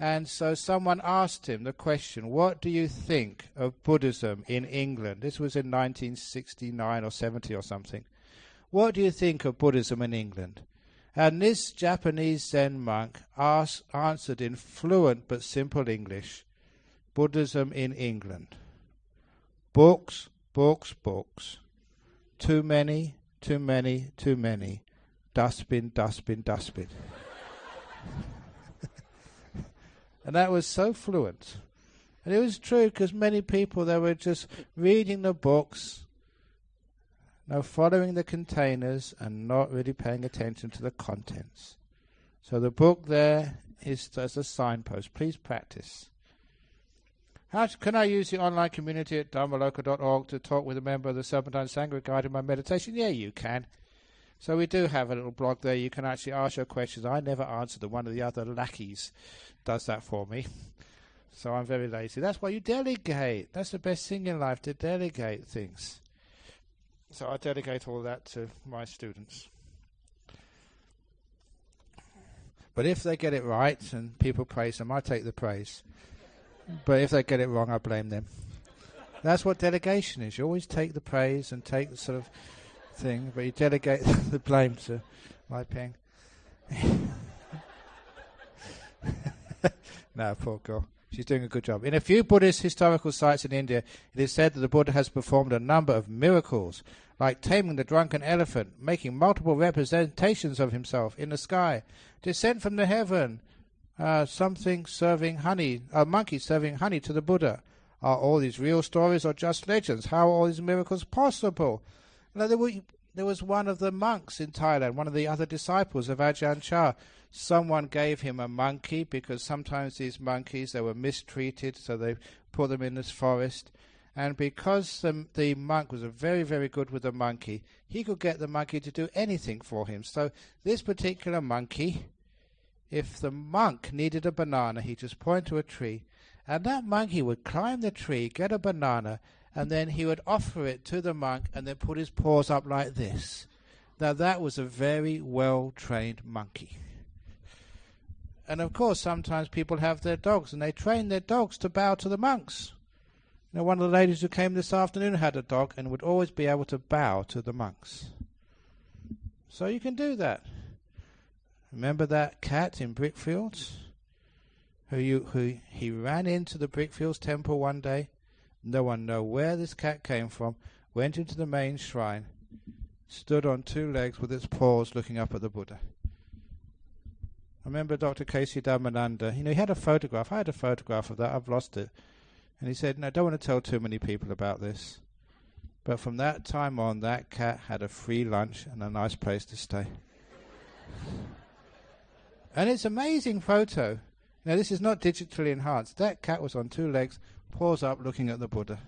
And so someone asked him the question, what do you think of Buddhism in England? This was in 1969 or 70 or something. What do you think of Buddhism in England? And this Japanese Zen monk answered in fluent but simple English, Buddhism in England. Books, books, books. Too many, too many, too many. Dustbin, dustbin, dustbin. And that was so fluent. And it was true, because many people, they were just reading the books, following the containers and not really paying attention to the contents. So the book there is as a signpost. Please practice. How can I use the online community at dharmaloka.org to talk with a member of the Serpentine Sangha regarding my meditation? Yeah, you can. So we do have a little blog there. You can actually ask your questions. I never answer them. One of the other lackeys does that for me. So I'm very lazy. That's why you delegate. That's the best thing in life, to delegate things. So I delegate all that to my students. But if they get it right and people praise them, I take the praise. But if they get it wrong, I blame them. That's what delegation is. You always take the praise and take the sort of thing, but you delegate the blame to my Peng. No, poor girl. She's doing a good job. In a few Buddhist historical sites in India, it is said that the Buddha has performed a number of miracles, like taming the drunken elephant, making multiple representations of himself in the sky, descent from the heaven, something serving honey, a monkey serving honey to the Buddha. Are all these real stories or just legends? How are all these miracles possible? Now, there was one of the monks in Thailand, one of the other disciples of Ajahn Chah. Someone gave him a monkey, because sometimes these monkeys, they were mistreated, so they put them in this forest. And because the monk was very, very good with the monkey, he could get the monkey to do anything for him. So this particular monkey, if the monk needed a banana, he just pointed to a tree, and that monkey would climb the tree, get a banana, and then he would offer it to the monk and then put his paws up like this. Now that was a very well-trained monkey. And of course, sometimes people have their dogs, and they train their dogs to bow to the monks. One of the ladies who came this afternoon had a dog and would always be able to bow to the monks. So you can do that. Remember that cat in Brickfields? Who he ran into the Brickfields temple one day. No one knew where this cat came from. Went into the main shrine. Stood on two legs with its paws looking up at the Buddha. I remember Dr. K.C. Dhammananda. He had a photograph. I had a photograph of that. I've lost it. And he said, no, I don't want to tell too many people about this. But from that time on, that cat had a free lunch and a nice place to stay. And it's an amazing photo. Now, this is not digitally enhanced. That cat was on two legs, paws up, looking at the Buddha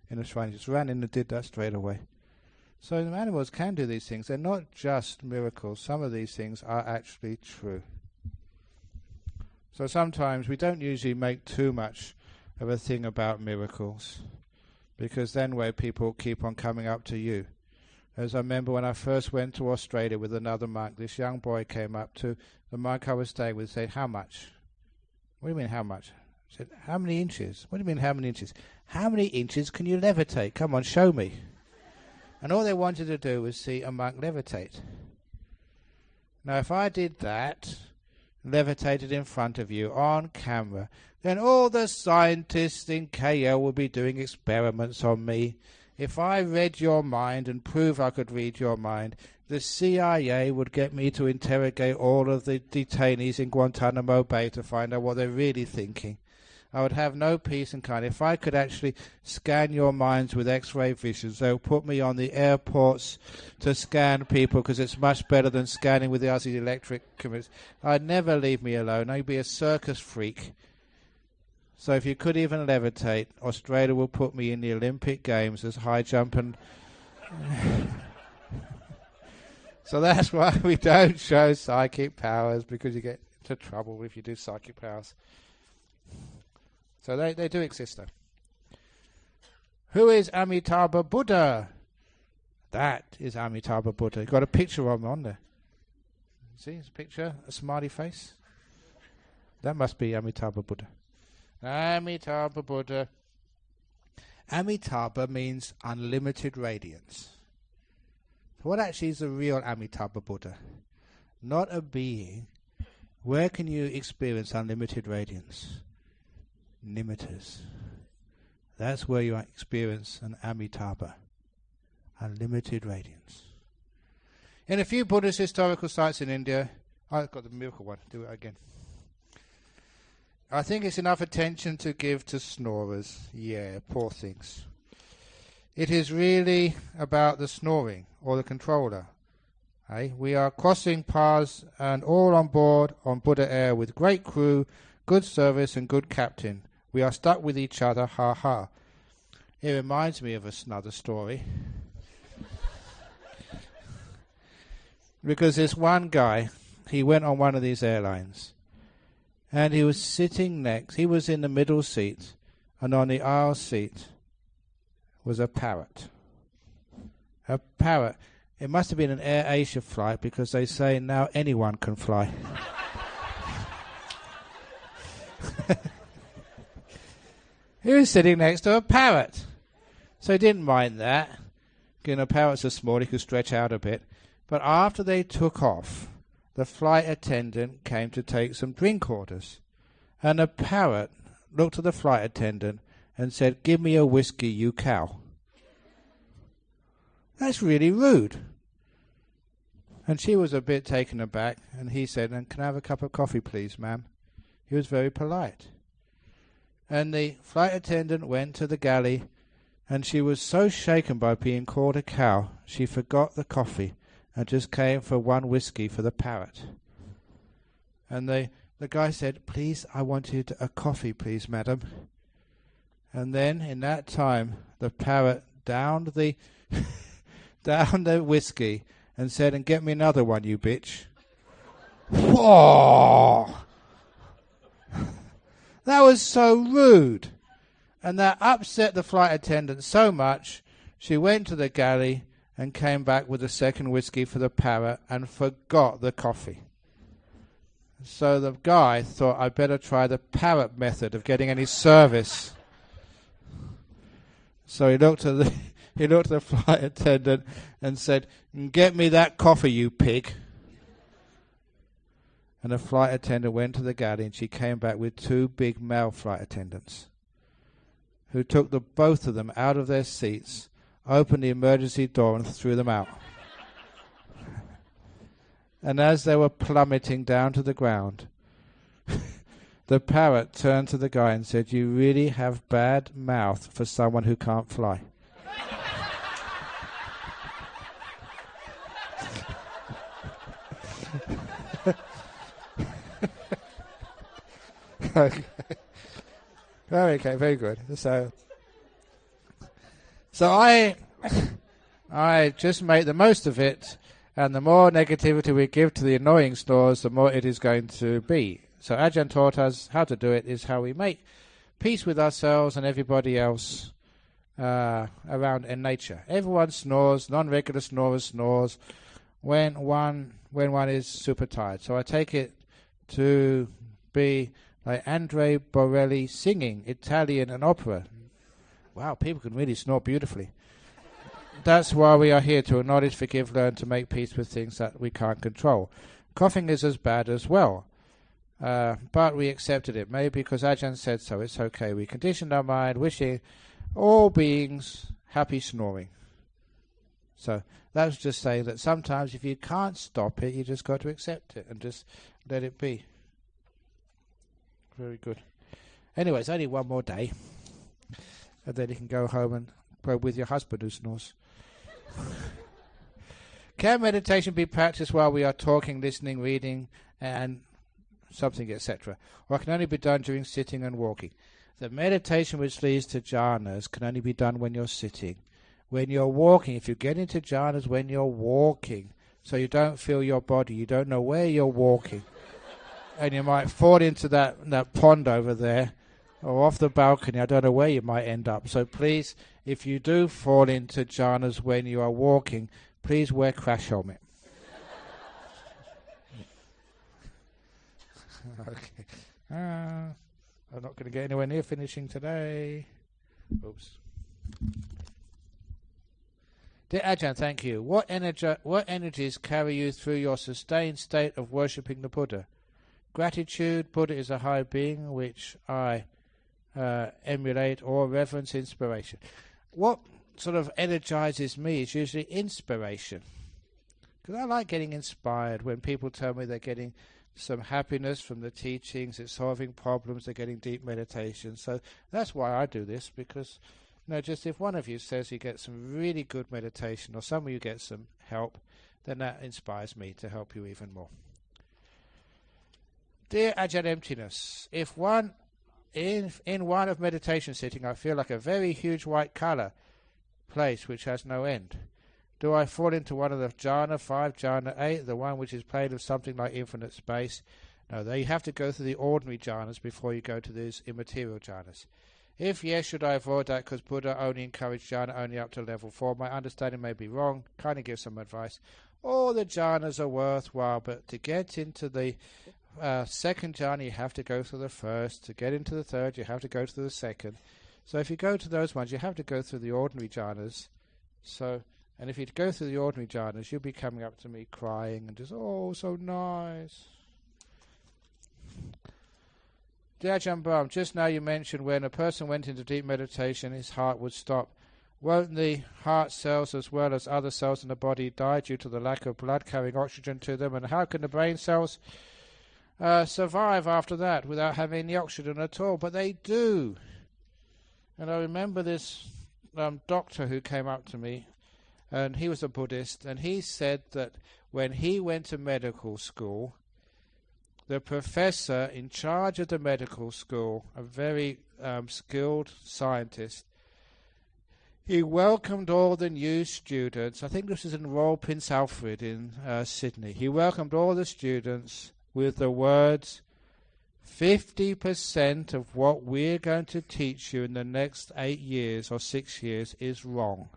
in a shrine. He just ran in and did that straight away. So the animals can do these things. They're not just miracles. Some of these things are actually true. So sometimes we don't usually make too much of a thing about miracles, because then where people keep on coming up to you. As I remember when I first went to Australia with another monk, this young boy came up to the monk I was staying with and said, how much? What do you mean, how much? I said, how many inches? What do you mean, how many inches? How many inches can you levitate? Come on, show me. And all they wanted to do was see a monk levitate. Now, if I did that, levitated in front of you on camera, then all the scientists in KL would be doing experiments on me. If I read your mind and prove I could read your mind, the CIA would get me to interrogate all of the detainees in Guantanamo Bay to find out what they're really thinking. I would have no peace and kind. If I could actually scan your minds with X-ray visions, they would put me on the airports to scan people, because it's much better than scanning with the Aussie electric cameras. I'd never leave me alone. I'd be a circus freak. So if you could even levitate, Australia will put me in the Olympic Games as high jump and... So that's why we don't show psychic powers, because you get into trouble if you do psychic powers. So they do exist, though. Who is Amitabha Buddha? That is Amitabha Buddha. You've got a picture of him on there. See his picture? A smiley face? That must be Amitabha Buddha. Amitabha Buddha. Amitabha means unlimited radiance. What actually is the real Amitabha Buddha? Not a being. Where can you experience unlimited radiance? Nimittas. That's where you experience an Amitabha. Unlimited radiance. In a few Buddhist historical sites in India, I've got the miracle one, do it again. I think it's enough attention to give to snorers. Yeah, poor things. It is really about the snoring or the controller. We are crossing paths and all on board on Buddha Air with great crew, good service and good captain. We are stuck with each other, ha ha. It reminds me of another story. Because this one guy, he went on one of these airlines and he was sitting next, he was in the middle seat, and on the aisle seat was a parrot. A parrot. It must have been an Air Asia flight because they say now anyone can fly. He was sitting next to a parrot. So he didn't mind that. You know, parrots are small, he could stretch out a bit. But after they took off, the flight attendant came to take some drink orders. And the parrot looked at the flight attendant and said, "Give me a whiskey, you cow." That's really rude. And she was a bit taken aback, and he said, "And can I have a cup of coffee, please, ma'am?" He was very polite. And the flight attendant went to the galley, and she was so shaken by being called a cow, she forgot the coffee and just came for one whiskey for the parrot. And the guy said, "Please, I wanted a coffee, please, madam." And then, in that time, the parrot downed the downed the whiskey and said, "And get me another one, you bitch." Whoa! That was so rude. And that upset the flight attendant so much, she went to the galley and came back with a second whiskey for the parrot and forgot the coffee. So the guy thought, "I'd better try the parrot method of getting any service." So he looked at the flight attendant and said, "Get me that coffee, you pig." And the flight attendant went to the galley, and she came back with two big male flight attendants who took both of them out of their seats, opened the emergency door and threw them out. And as they were plummeting down to the ground, the parrot turned to the guy and said, "You really have bad mouth for someone who can't fly." Okay. Okay, very good. So I just make the most of it, and the more negativity we give to the annoying snores, the more it is going to be. So Ajahn taught us how to do it is how we make peace with ourselves and everybody else around in nature. Everyone snores, non-regular snorers snores when one is super tired. So I take it to be like Andre Borelli singing Italian and opera. Wow, people can really snore beautifully. That's why we are here, to acknowledge, forgive, learn to make peace with things that we can't control. Coughing is as bad as well. But we accepted it, maybe because Ajahn said so. It's okay. We conditioned our mind, wishing all beings happy snoring. So that was just saying that sometimes if you can't stop it, you just got to accept it and just let it be. Very good. Anyway, it's only one more day, and then you can go home and go with your husband who snores. Can meditation be practiced while we are talking, listening, reading, and something, etc.? Or can only be done during sitting and walking? The meditation which leads to jhanas can only be done when you're sitting. When you're walking, if you get into jhanas when you're walking, so you don't feel your body, you don't know where you're walking, and you might fall into that pond over there, or off the balcony, I don't know where you might end up. So please, if you do fall into jhanas when you are walking, please wear crash helmet. Okay. I'm not going to get anywhere near finishing today. Oops. Dear Ajahn, thank you. What energies carry you through your sustained state of worshipping the Buddha? Gratitude, Buddha is a high being, which I emulate, or reverence, inspiration. What sort of energizes me is usually inspiration. Because I like getting inspired when people tell me they're getting some happiness from the teachings, it's solving problems, they're getting deep meditation. So that's why I do this, because just if one of you says you get some really good meditation, or some of you get some help, then that inspires me to help you even more. Dear Ajahn Emptiness, if one in one of meditation sitting I feel like a very huge white colour place which has no end, do I fall into one of the jhana 5, jhana 8, the one which is played of something like infinite space? No, you have to go through the ordinary jhanas before you go to these immaterial jhanas. If yes, should I avoid that because Buddha only encouraged jhana only up to level 4? My understanding may be wrong. Kindly give some advice. All the jhanas are worthwhile, but to get into the second jhana, you have to go through the first. To get into the third, you have to go through the second. So if you go to those ones, you have to go through the ordinary jhanas. And if you go through the ordinary jhanas, you'll be coming up to me crying and just, oh, so nice. Dear Ajahn Brahm, just now you mentioned when a person went into deep meditation, his heart would stop. Won't the heart cells as well as other cells in the body die due to the lack of blood carrying oxygen to them? And how can the brain cells survive after that without having any oxygen at all? But they do. And I remember this doctor who came up to me, and he was a Buddhist, and he said that when he went to medical school, the professor in charge of the medical school, a very skilled scientist, he welcomed all the new students. I think this is in Royal Prince Alfred in Sydney. He welcomed all the students with the words, 50% of what we're going to teach you in the next 8 years or 6 years is wrong.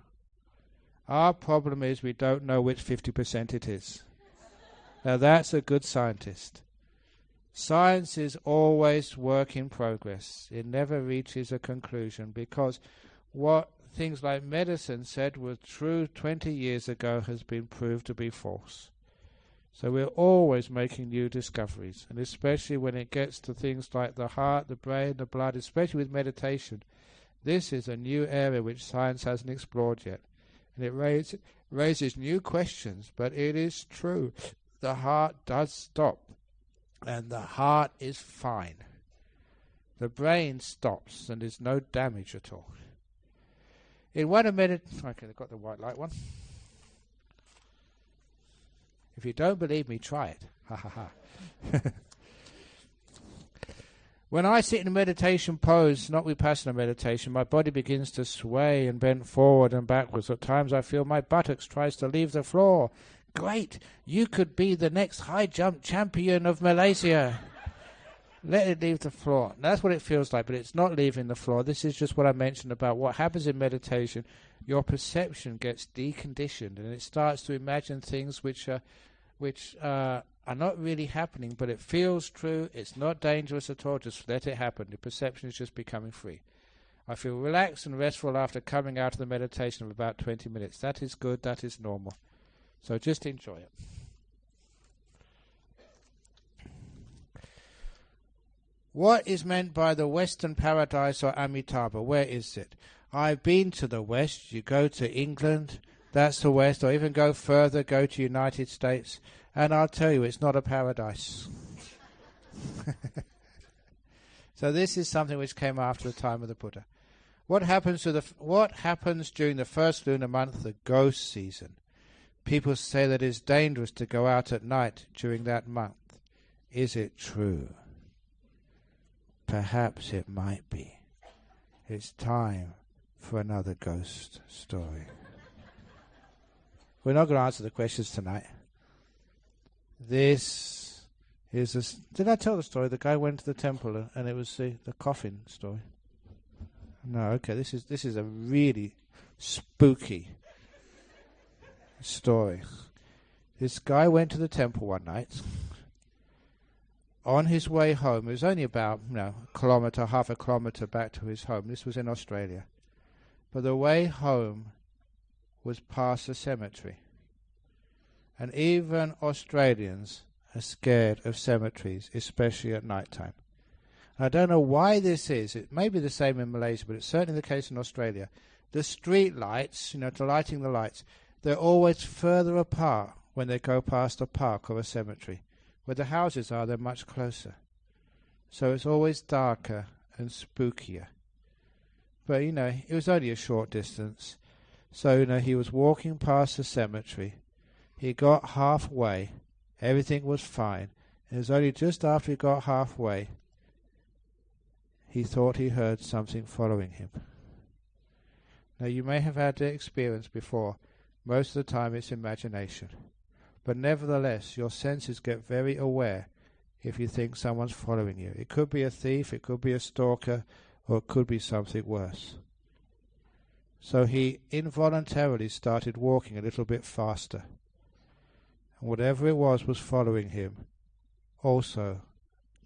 Our problem is we don't know which 50% it is. Now that's a good scientist. Science is always work in progress. It never reaches a conclusion, because what things like medicine said was true 20 years ago has been proved to be false. So we're always making new discoveries, and especially when it gets to things like the heart, the brain, the blood, especially with meditation. This is a new area which science hasn't explored yet. And it raises new questions, but it is true. The heart does stop, and the heart is fine. The brain stops, and there's no damage at all. In one of okay, I've got the white light one. If you don't believe me, try it. Ha ha ha. When I sit in a meditation pose, not vipassana meditation, my body begins to sway and bend forward and backwards. At times I feel my buttocks tries to leave the floor. Great! You could be the next high jump champion of Malaysia. Let it leave the floor. That's what it feels like, but it's not leaving the floor. This is just what I mentioned about what happens in meditation. Your perception gets deconditioned, and it starts to imagine things which are not really happening, but it feels true. It's not dangerous at all. Just let it happen. The perception is just becoming free. I feel relaxed and restful after coming out of the meditation of about 20 minutes. That is good. That is normal. So just enjoy it. What is meant by the Western Paradise or Amitabha? Where is it? I've been to the West. You go to England, that's the West, or even go further, go to United States, and I'll tell you, it's not a paradise. So this is something which came after the time of the Buddha. What happens during the first lunar month, the ghost season? People say that it's dangerous to go out at night during that month. Is it true? Perhaps it might be. It's time for another ghost story. We're not going to answer the questions tonight. This is did I tell the story? The guy went to the temple and it was the coffin story. No, okay. This is a really spooky story. This guy went to the temple one night. on his way home. It was only about, a kilometre, half a kilometre back to his home. This was in Australia. But the way home was past a cemetery. And even Australians are scared of cemeteries, especially at night time. I don't know why this is. It may be the same in Malaysia, but it's certainly the case in Australia. The street lights, to lighting the lights, they're always further apart when they go past a park or a cemetery. Where the houses are, they're much closer. So it's always darker and spookier. But, it was only a short distance. So, he was walking past the cemetery. He got halfway. Everything was fine. And it was only just after he got halfway he thought he heard something following him. Now, you may have had that experience before. Most of the time it's imagination. But nevertheless, your senses get very aware if you think someone's following you. It could be a thief, it could be a stalker, or it could be something worse. So he involuntarily started walking a little bit faster. And whatever it was following him also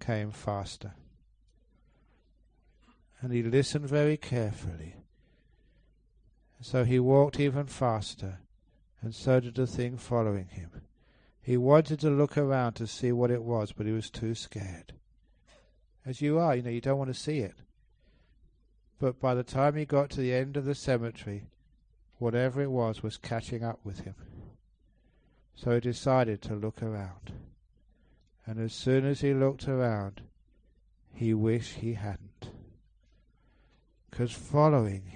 came faster. And he listened very carefully. So he walked even faster, and so did the thing following him. He wanted to look around to see what it was, but he was too scared. As you are, you don't want to see it. But by the time he got to the end of the cemetery, whatever it was catching up with him. So he decided to look around. And as soon as he looked around, he wished he hadn't. Because following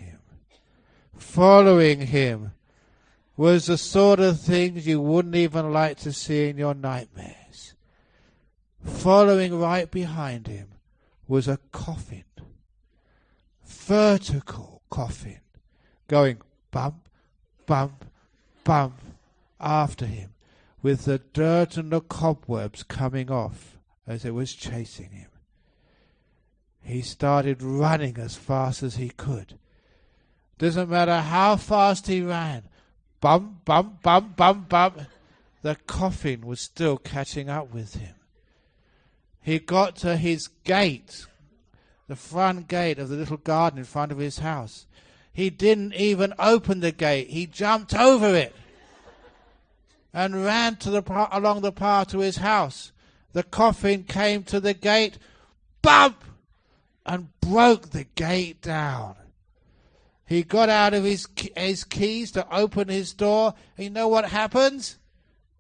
him was the sort of things you wouldn't even like to see in your nightmares. Following right behind him was a coffin. Vertical coffin. Going bump, bump, bump after him, with the dirt and the cobwebs coming off as it was chasing him. He started running as fast as he could. Doesn't matter how fast he ran. Bump, bump, bump, bump, bump. The coffin was still catching up with him. He got to his gate, the front gate of the little garden in front of his house. He didn't even open the gate. He jumped over it and ran to along the path to his house. The coffin came to the gate, bump, and broke the gate down. He got out of his keys to open his door, and you know what happens?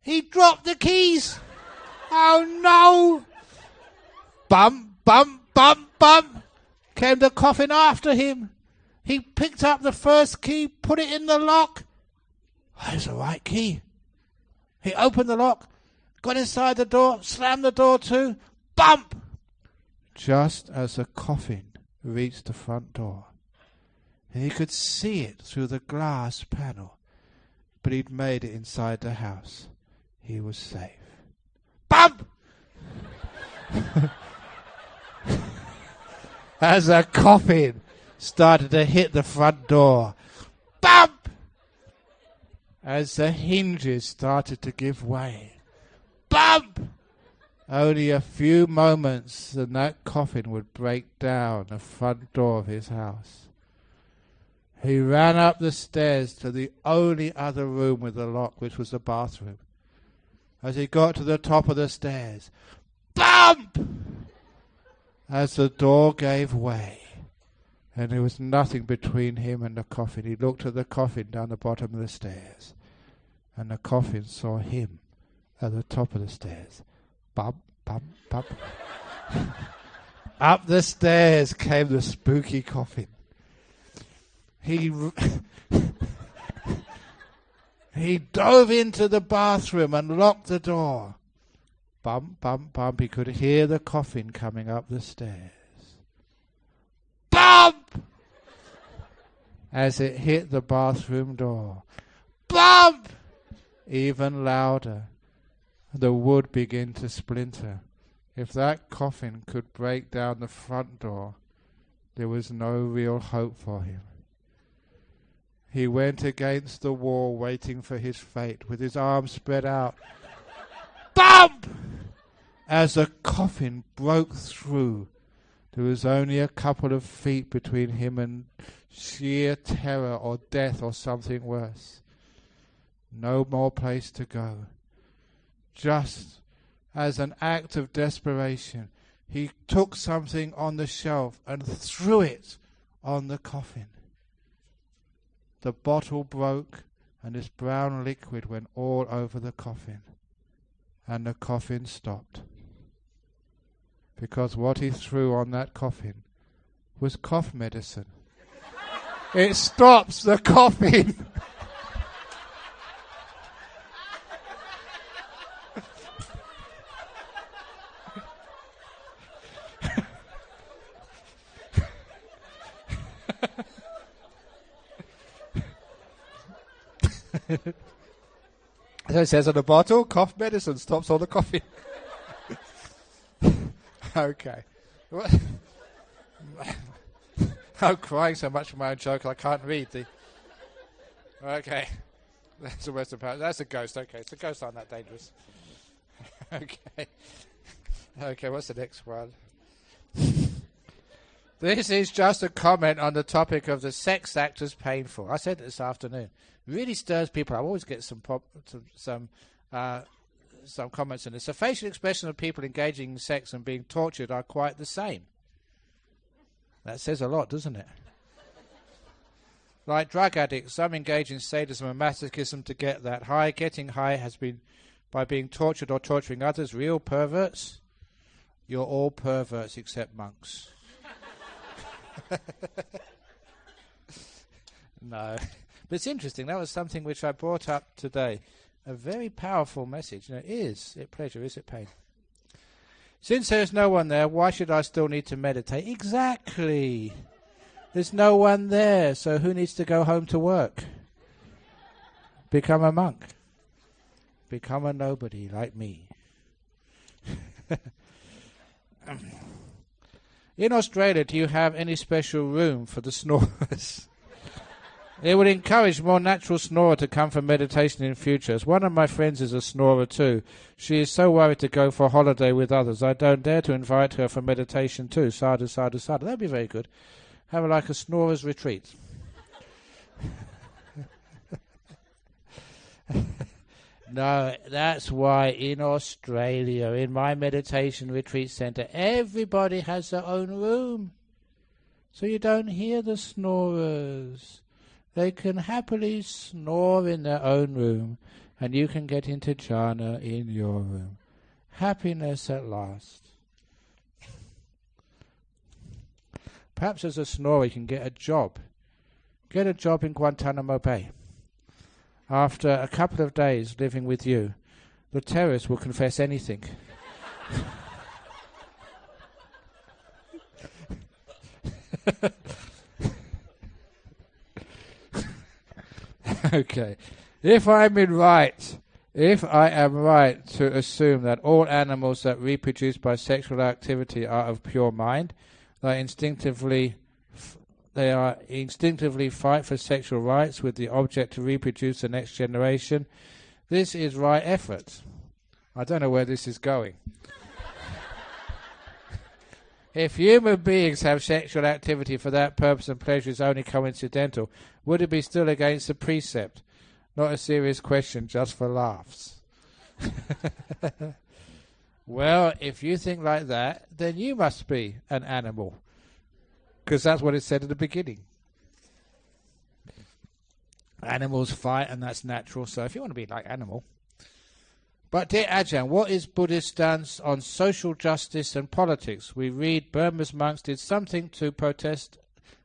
He dropped the keys. Oh no! Bump, bump, bump, bump. Came the coffin after him. He picked up the first key, put it in the lock. That was the right key. He opened the lock, got inside the door, slammed the door to, bump! Just as the coffin reached the front door. And he could see it through the glass panel. But he'd made it inside the house. He was safe. Bump! As the coffin started to hit the front door. Bump! As the hinges started to give way. Bump! Only a few moments and that coffin would break down the front door of his house. He ran up the stairs to the only other room with a lock, which was the bathroom. As he got to the top of the stairs, bump! As the door gave way, and there was nothing between him and the coffin. He looked at the coffin down the bottom of the stairs, and the coffin saw him at the top of the stairs. Bump, bump, bump. Up the stairs came the spooky coffin. He dove into the bathroom and locked the door. Bump, bump, bump. He could hear the coffin coming up the stairs. Bump! As it hit the bathroom door. Bump! Even louder. The wood began to splinter. If that coffin could break down the front door, there was no real hope for him. He went against the wall, waiting for his fate, with his arms spread out. Bump! as the coffin broke through. There was only a couple of feet between him and sheer terror or death or something worse. No more place to go. Just as an act of desperation, he took something on the shelf and threw it on the coffin. The bottle broke and this brown liquid went all over the coffin. And the coffin stopped. Because what he threw on that coffin was cough medicine. It stops the coughing. So it says on the bottle, cough medicine stops all the coughing. Okay. I'm crying so much for my own joke I can't read the... Okay. That's the worst part. That's a ghost. Okay, so ghosts aren't that dangerous. Okay. Okay, what's the next one? This is just a comment on the topic of the sex act as painful. I said it this afternoon. Really stirs people. I always get some comments on this. The facial expression of people engaging in sex and being tortured are quite the same. That says a lot, doesn't it? Like drug addicts, some engage in sadism and masochism to get that high. Getting high has been by being tortured or torturing others. Real perverts? You're all perverts except monks. No. But it's interesting. That was something which I brought up today. A very powerful message. Is it pleasure? Is it pain? Since there's no one there, why should I still need to meditate? Exactly. There's no one there, so who needs to go home to work? Become a monk. Become a nobody like me. In Australia, do you have any special room for the snorers? It would encourage more natural snorer to come for meditation in future. As one of my friends is a snorer too. She is so worried to go for a holiday with others. I don't dare to invite her for meditation too. Sadhu, sadhu, sadhu. That'd be very good. Have like a snorer's retreat. No, that's why in Australia, in my meditation retreat centre, everybody has their own room. So you don't hear the snorers. They can happily snore in their own room, and you can get into jhana in your room. Happiness at last. Perhaps as a snorer you can get a job. Get a job in Guantanamo Bay. After a couple of days living with you, the terrorists will confess anything. Okay. If I am right to assume that all animals that reproduce by sexual activity are of pure mind, they instinctively fight for sexual rights with the object to reproduce the next generation, this is right effort. I don't know where this is going. If human beings have sexual activity for that purpose and pleasure is only coincidental, would it be still against the precept? Not a serious question, just for laughs. Well, if you think like that, then you must be an animal. Because that's what it said at the beginning. Animals fight, and that's natural. So if you want to be like animal. But dear Ajahn, what is Buddhist stance on social justice and politics? We read Burma's monks did something to protest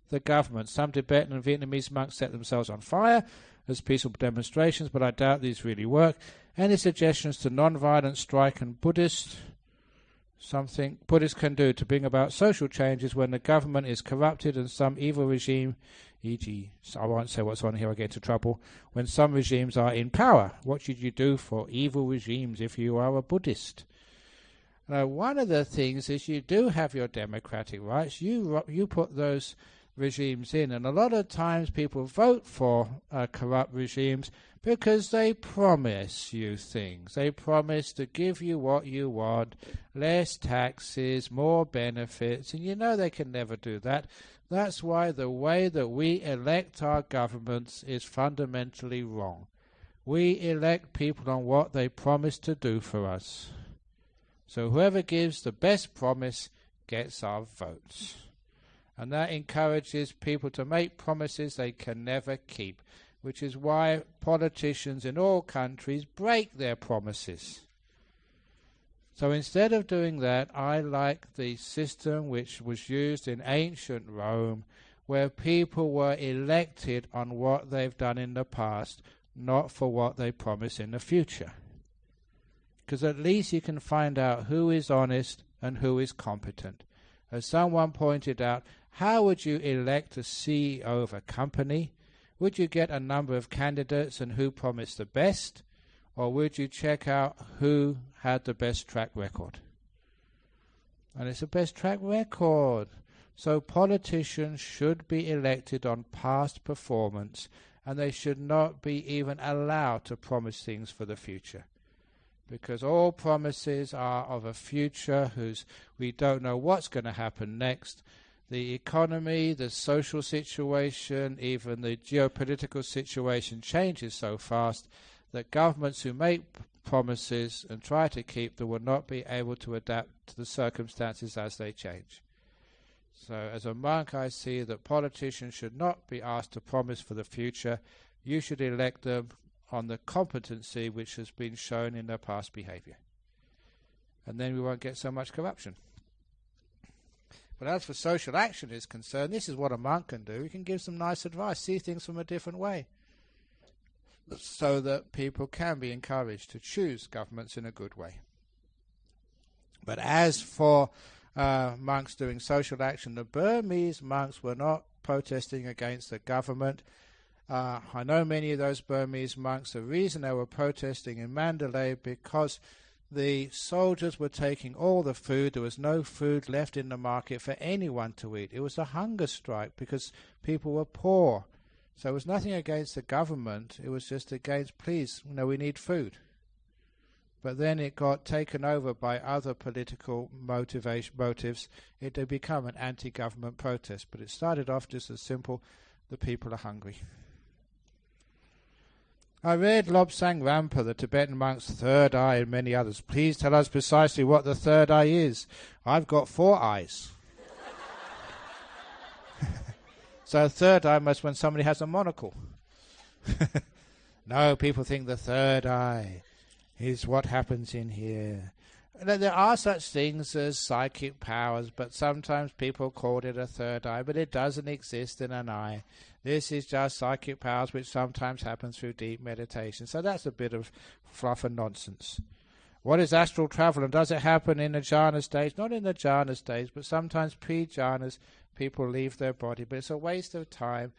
the government. Some Tibetan and Vietnamese monks set themselves on fire as peaceful demonstrations, but I doubt these really work. Any suggestions to non-violent strike and Buddhists can do to bring about social changes when the government is corrupted and some evil regime, e.g., I won't say what's on here, I get into trouble, when some regimes are in power? What should you do for evil regimes if you are a Buddhist? Now, one of the things is you do have your democratic rights. You put those regimes in. And a lot of times people vote for corrupt regimes because they promise you things. They promise to give you what you want, less taxes, more benefits, and you know they can never do that. That's why the way that we elect our governments is fundamentally wrong. We elect people on what they promise to do for us. So whoever gives the best promise gets our votes. And that encourages people to make promises they can never keep, which is why politicians in all countries break their promises. So instead of doing that, I like the system which was used in ancient Rome, where people were elected on what they've done in the past, not for what they promise in the future. Because at least you can find out who is honest and who is competent. As someone pointed out, how would you elect a CEO of a company? Would you get a number of candidates and who promised the best? Or would you check out who had the best track record? And it's the best track record. So politicians should be elected on past performance, and they should not be even allowed to promise things for the future. Because all promises are of a future whose we don't know what's going to happen next. The economy, the social situation, even the geopolitical situation changes so fast that governments who make promises and try to keep them will not be able to adapt to the circumstances as they change. So as a monk, I see that politicians should not be asked to promise for the future. You should elect them on the competency which has been shown in their past behavior. And then we won't get so much corruption. But as for social action is concerned, this is what a monk can do. He can give some nice advice, see things from a different way, so that people can be encouraged to choose governments in a good way. But as for monks doing social action, the Burmese monks were not protesting against the government. I know many of those Burmese monks. The reason they were protesting in Mandalay because the soldiers were taking all the food. There was no food left in the market for anyone to eat. It was a hunger strike because people were poor. So it was nothing against the government. It was just against, please, we need food. But then it got taken over by other political motives. It had become an anti-government protest. But it started off just as simple, the people are hungry. I read Lobsang Rampa, the Tibetan monk's third eye, and many others. Please tell us precisely what the third eye is. I've got 4 eyes. So third eye must when somebody has a monocle. No, people think the third eye is what happens in here. There are such things as psychic powers, but sometimes people call it a third eye, but it doesn't exist in an eye. This is just psychic powers which sometimes happen through deep meditation. So that's a bit of fluff and nonsense. What is astral travel, and does it happen in the jhana stage? Not in the jhana stage, but sometimes pre-jhanas people leave their body. But it's a waste of time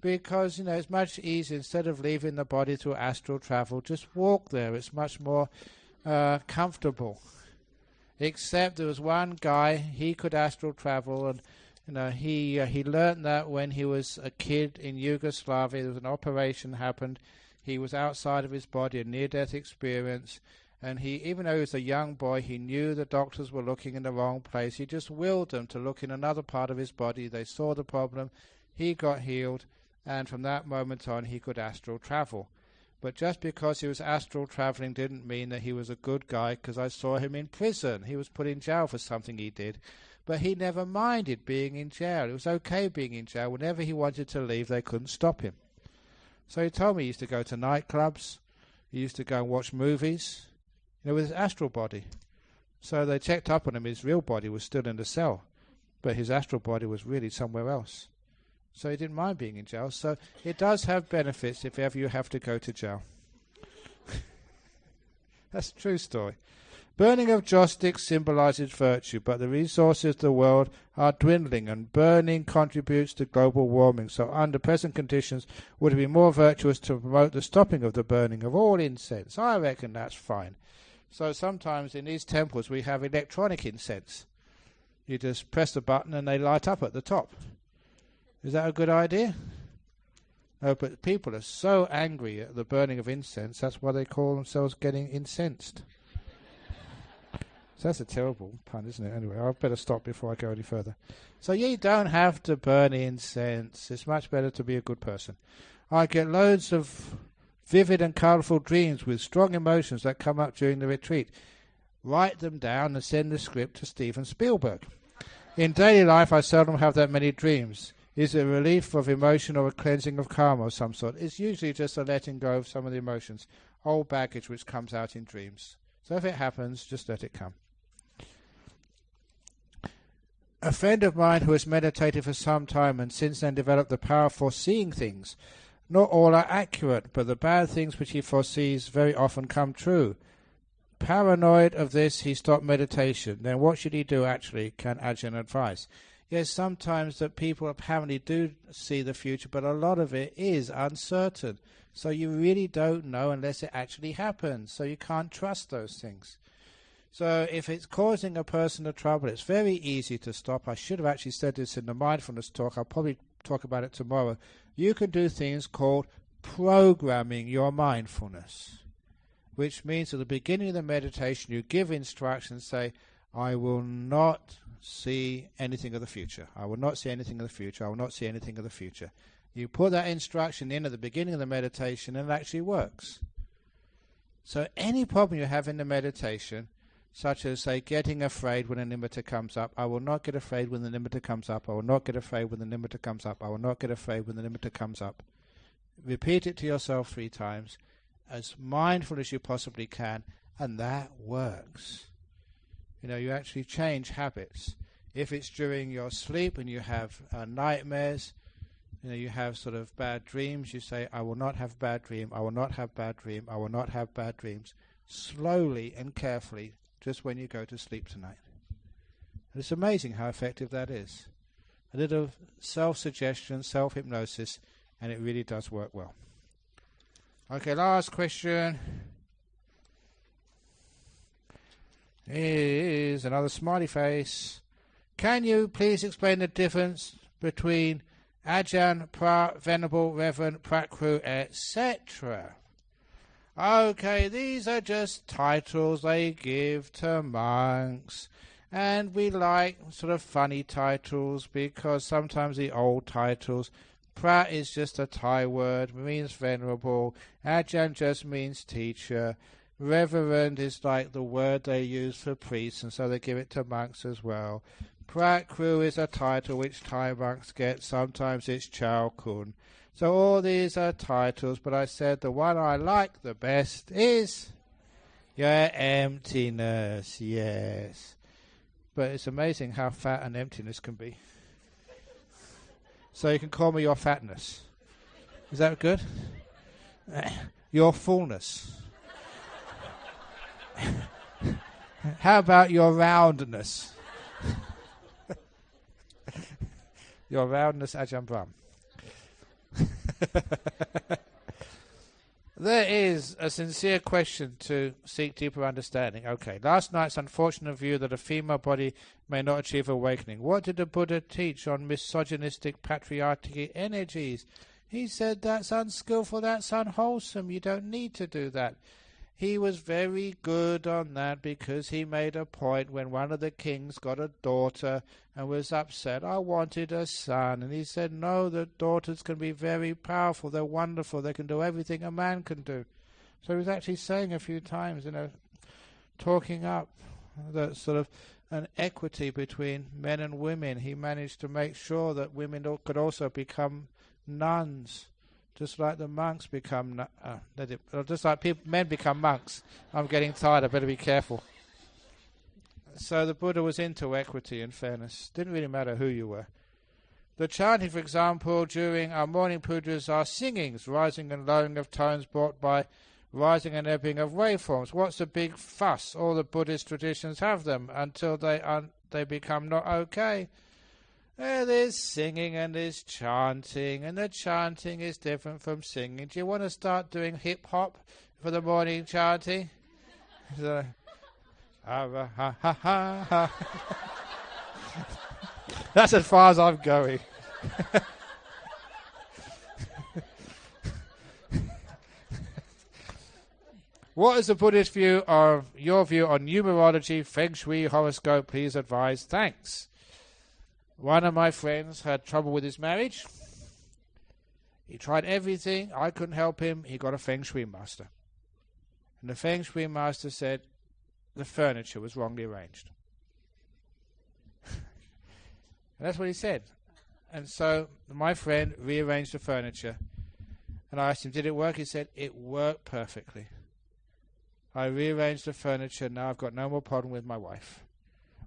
because, it's much easier, instead of leaving the body through astral travel, just walk there. It's much more comfortable. Except there was one guy, he could astral travel, and he learned that when he was a kid in Yugoslavia. There was an operation happened. He was outside of his body, a near-death experience, and he, even though he was a young boy, he knew the doctors were looking in the wrong place. He just willed them to look in another part of his body. They saw the problem. He got healed, and from that moment on, he could astral travel. But just because he was astral traveling didn't mean that he was a good guy, because I saw him in prison. He was put in jail for something he did. But he never minded being in jail. It was okay being in jail. Whenever he wanted to leave, they couldn't stop him. So he told me he used to go to nightclubs. He used to go and watch movies, with his astral body. So they checked up on him. His real body was still in the cell, but his astral body was really somewhere else. So he didn't mind being in jail. So it does have benefits if ever you have to go to jail. That's a true story. Burning of joss sticks symbolizes virtue, but the resources of the world are dwindling, and burning contributes to global warming. So under present conditions, would it be more virtuous to promote the stopping of the burning of all incense? I reckon that's fine. So sometimes in these temples we have electronic incense. You just press the button and they light up at the top. Is that a good idea? No, but people are so angry at the burning of incense, that's why they call themselves getting incensed. So that's a terrible pun, isn't it? Anyway, I'd better stop before I go any further. So you don't have to burn incense. It's much better to be a good person. I get loads of vivid and colourful dreams with strong emotions that come up during the retreat. Write them down and send the script to Steven Spielberg. In daily life, I seldom have that many dreams. Is it a relief of emotion or a cleansing of karma of some sort? It's usually just a letting go of some of the emotions, old baggage which comes out in dreams. So if it happens, just let it come. A friend of mine who has meditated for some time and since then developed the power of foreseeing things. Not all are accurate, but the bad things which he foresees very often come true. Paranoid of this, he stopped meditation. Then what should he do actually? Can Ajahn advise? Yes, sometimes that people apparently do see the future, but a lot of it is uncertain. So you really don't know unless it actually happens. So you can't trust those things. So if it's causing a person a trouble, it's very easy to stop. I should have actually said this in the mindfulness talk. I'll probably talk about it tomorrow. You can do things called programming your mindfulness, which means at the beginning of the meditation you give instructions, say, I will not see anything of the future. I will not see anything of the future. I will not see anything of the future. You put that instruction in at the beginning of the meditation and it actually works. So any problem you have in the meditation, such as, say, getting afraid when a nimitta comes up, I will not get afraid when the nimitta comes up, I will not get afraid when the nimitta comes up, I will not get afraid when the nimitta comes up. Repeat it to yourself 3 times, as mindful as you possibly can, and that works. You know, you actually change habits. If it's during your sleep and you have nightmares, you know, you have sort of bad dreams, you say, I will not have bad dream, I will not have bad dream, I will not have bad dreams, slowly and carefully, just when you go to sleep tonight. And it's amazing how effective that is. A little self-suggestion, self-hypnosis, and it really does work well. Okay, last question is another smiley face. Can you please explain the difference between Ajahn, Venerable, Reverend, Prakru, etc.? Okay, these are just titles they give to monks. And we like sort of funny titles because sometimes the old titles, Prat is just a Thai word, means venerable. Ajahn just means teacher. Reverend is like the word they use for priests, and so they give it to monks as well. Prakru is a title which Thai monks get. Sometimes it's Chao Kun. So all these are titles, but I said the one I like the best is your emptiness, yes. But it's amazing how fat and emptiness can be. So you can call me your fatness. Is that good? Your fullness. How about your roundness? Your roundness, Ajahn Brahm. There is a sincere question to seek deeper understanding. Okay, last night's unfortunate view that a female body may not achieve awakening. What did the Buddha teach on misogynistic patriarchy energies? He said that's unskillful, that's unwholesome, you don't need to do that. He was very good on that because he made a point when one of the kings got a daughter and was upset. I wanted a son. And he said, no, the daughters can be very powerful. They're wonderful. They can do everything a man can do. So he was actually saying a few times, talking up that sort of an equity between men and women. He managed to make sure that women could also become nuns. Just like the monks become, just like men become monks. I'm getting tired, I better be careful. So the Buddha was into equity and fairness. Didn't really matter who you were. The chanting, for example, during our morning pujas are singings, rising and lowering of tones brought by rising and ebbing of waveforms. What's the big fuss? All the Buddhist traditions have them until they become not okay. There's singing and there's chanting, and the chanting is different from singing. Do you want to start doing hip-hop for the morning chanting? That's as far as I'm going. What is the Buddhist view of your view on numerology, feng shui, horoscope? Please advise. Thanks. One of my friends had trouble with his marriage. He tried everything. I couldn't help him. He got a feng shui master. And the feng shui master said the furniture was wrongly arranged. And that's what he said. And so my friend rearranged the furniture. And I asked him, did it work? He said, it worked perfectly. I rearranged the furniture. Now I've got no more problem with my wife.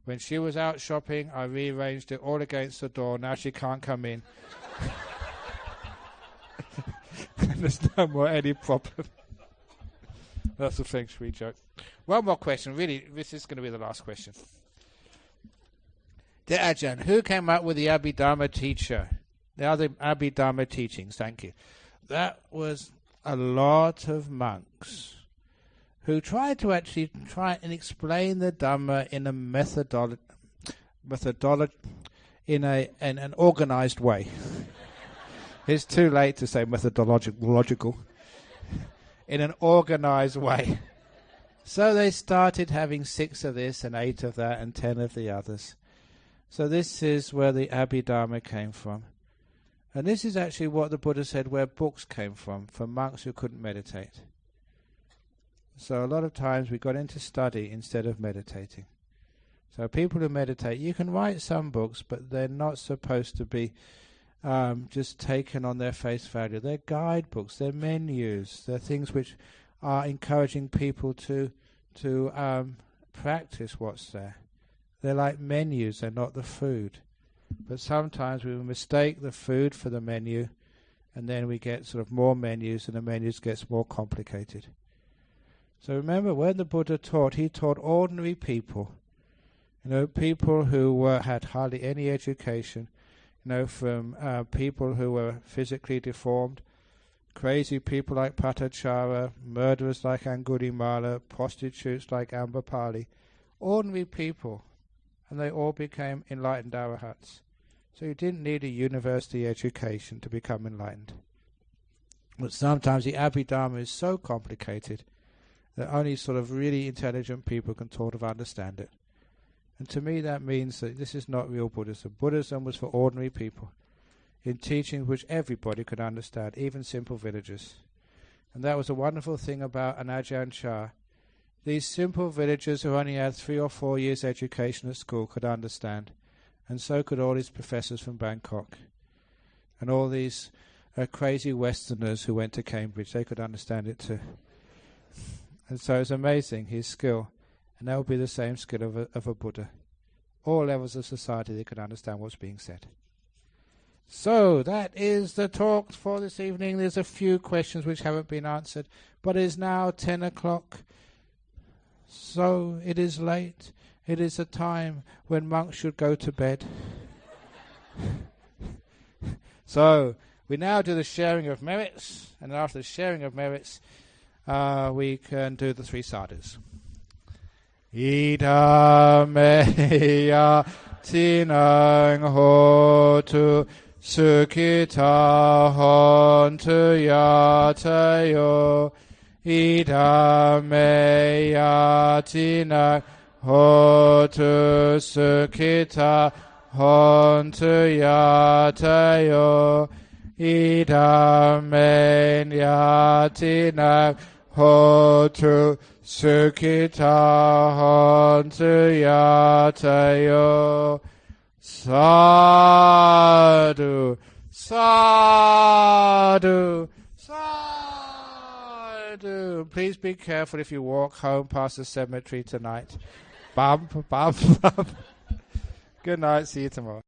When she was out shopping, I rearranged it all against the door. Now she can't come in. And there's no more any problem. That's a feng shui joke. One more question. Really, this is going to be the last question. Dear Ajahn, who came up with the Abhidharma teacher? The other Abhidharma teachings, thank you. That was a lot of monks who tried to actually try and explain the Dhamma in a methodology, in an organized way. It's too late to say methodological. In an organized way. So they started having 6 of this and 8 of that and 10 of the others. So this is where the Abhidharma came from. And this is actually what the Buddha said where books came from, for monks who couldn't meditate. So a lot of times we got into study instead of meditating. So people who meditate, you can write some books, but they're not supposed to be just taken on their face value. They're guidebooks, they're menus, they're things which are encouraging people to practice what's there. They're like menus, they're not the food. But sometimes we mistake the food for the menu, and then we get sort of more menus, and the menus gets more complicated. So remember, when the Buddha taught, he taught ordinary people. People who had hardly any education, from people who were physically deformed, crazy people like Patachara, murderers like Angulimala, prostitutes like Ambapali, ordinary people, and they all became enlightened arahats. So you didn't need a university education to become enlightened. But sometimes the Abhidharma is so complicated that only sort of really intelligent people can sort of understand it. And to me that means that this is not real Buddhism. Buddhism was for ordinary people, in teachings which everybody could understand, even simple villagers. And that was a wonderful thing about an Ajahn Chah. These simple villagers who only had 3 or 4 years education at school could understand, and so could all these professors from Bangkok. And all these crazy Westerners who went to Cambridge, they could understand it too. And so it's amazing, his skill. And that would be the same skill of a Buddha. All levels of society, they could understand what's being said. So, that is the talk for this evening. There's a few questions which haven't been answered. But it is now 10 o'clock. So, it is late. It is a time when monks should go to bed. So, we now do the sharing of merits. And after the sharing of merits, we can do the 3 sadhus. Ida meya tinang hotu sukhita hontu yatayo. Ida meya tinang hotu sukhita hontu yatayo. Ida meya tinang hotu Sukhita hontu yatayo. Sadhu, sadhu, sadhu. Please be careful if you walk home past the cemetery tonight. Bump, bump, bump. Good night, see you tomorrow.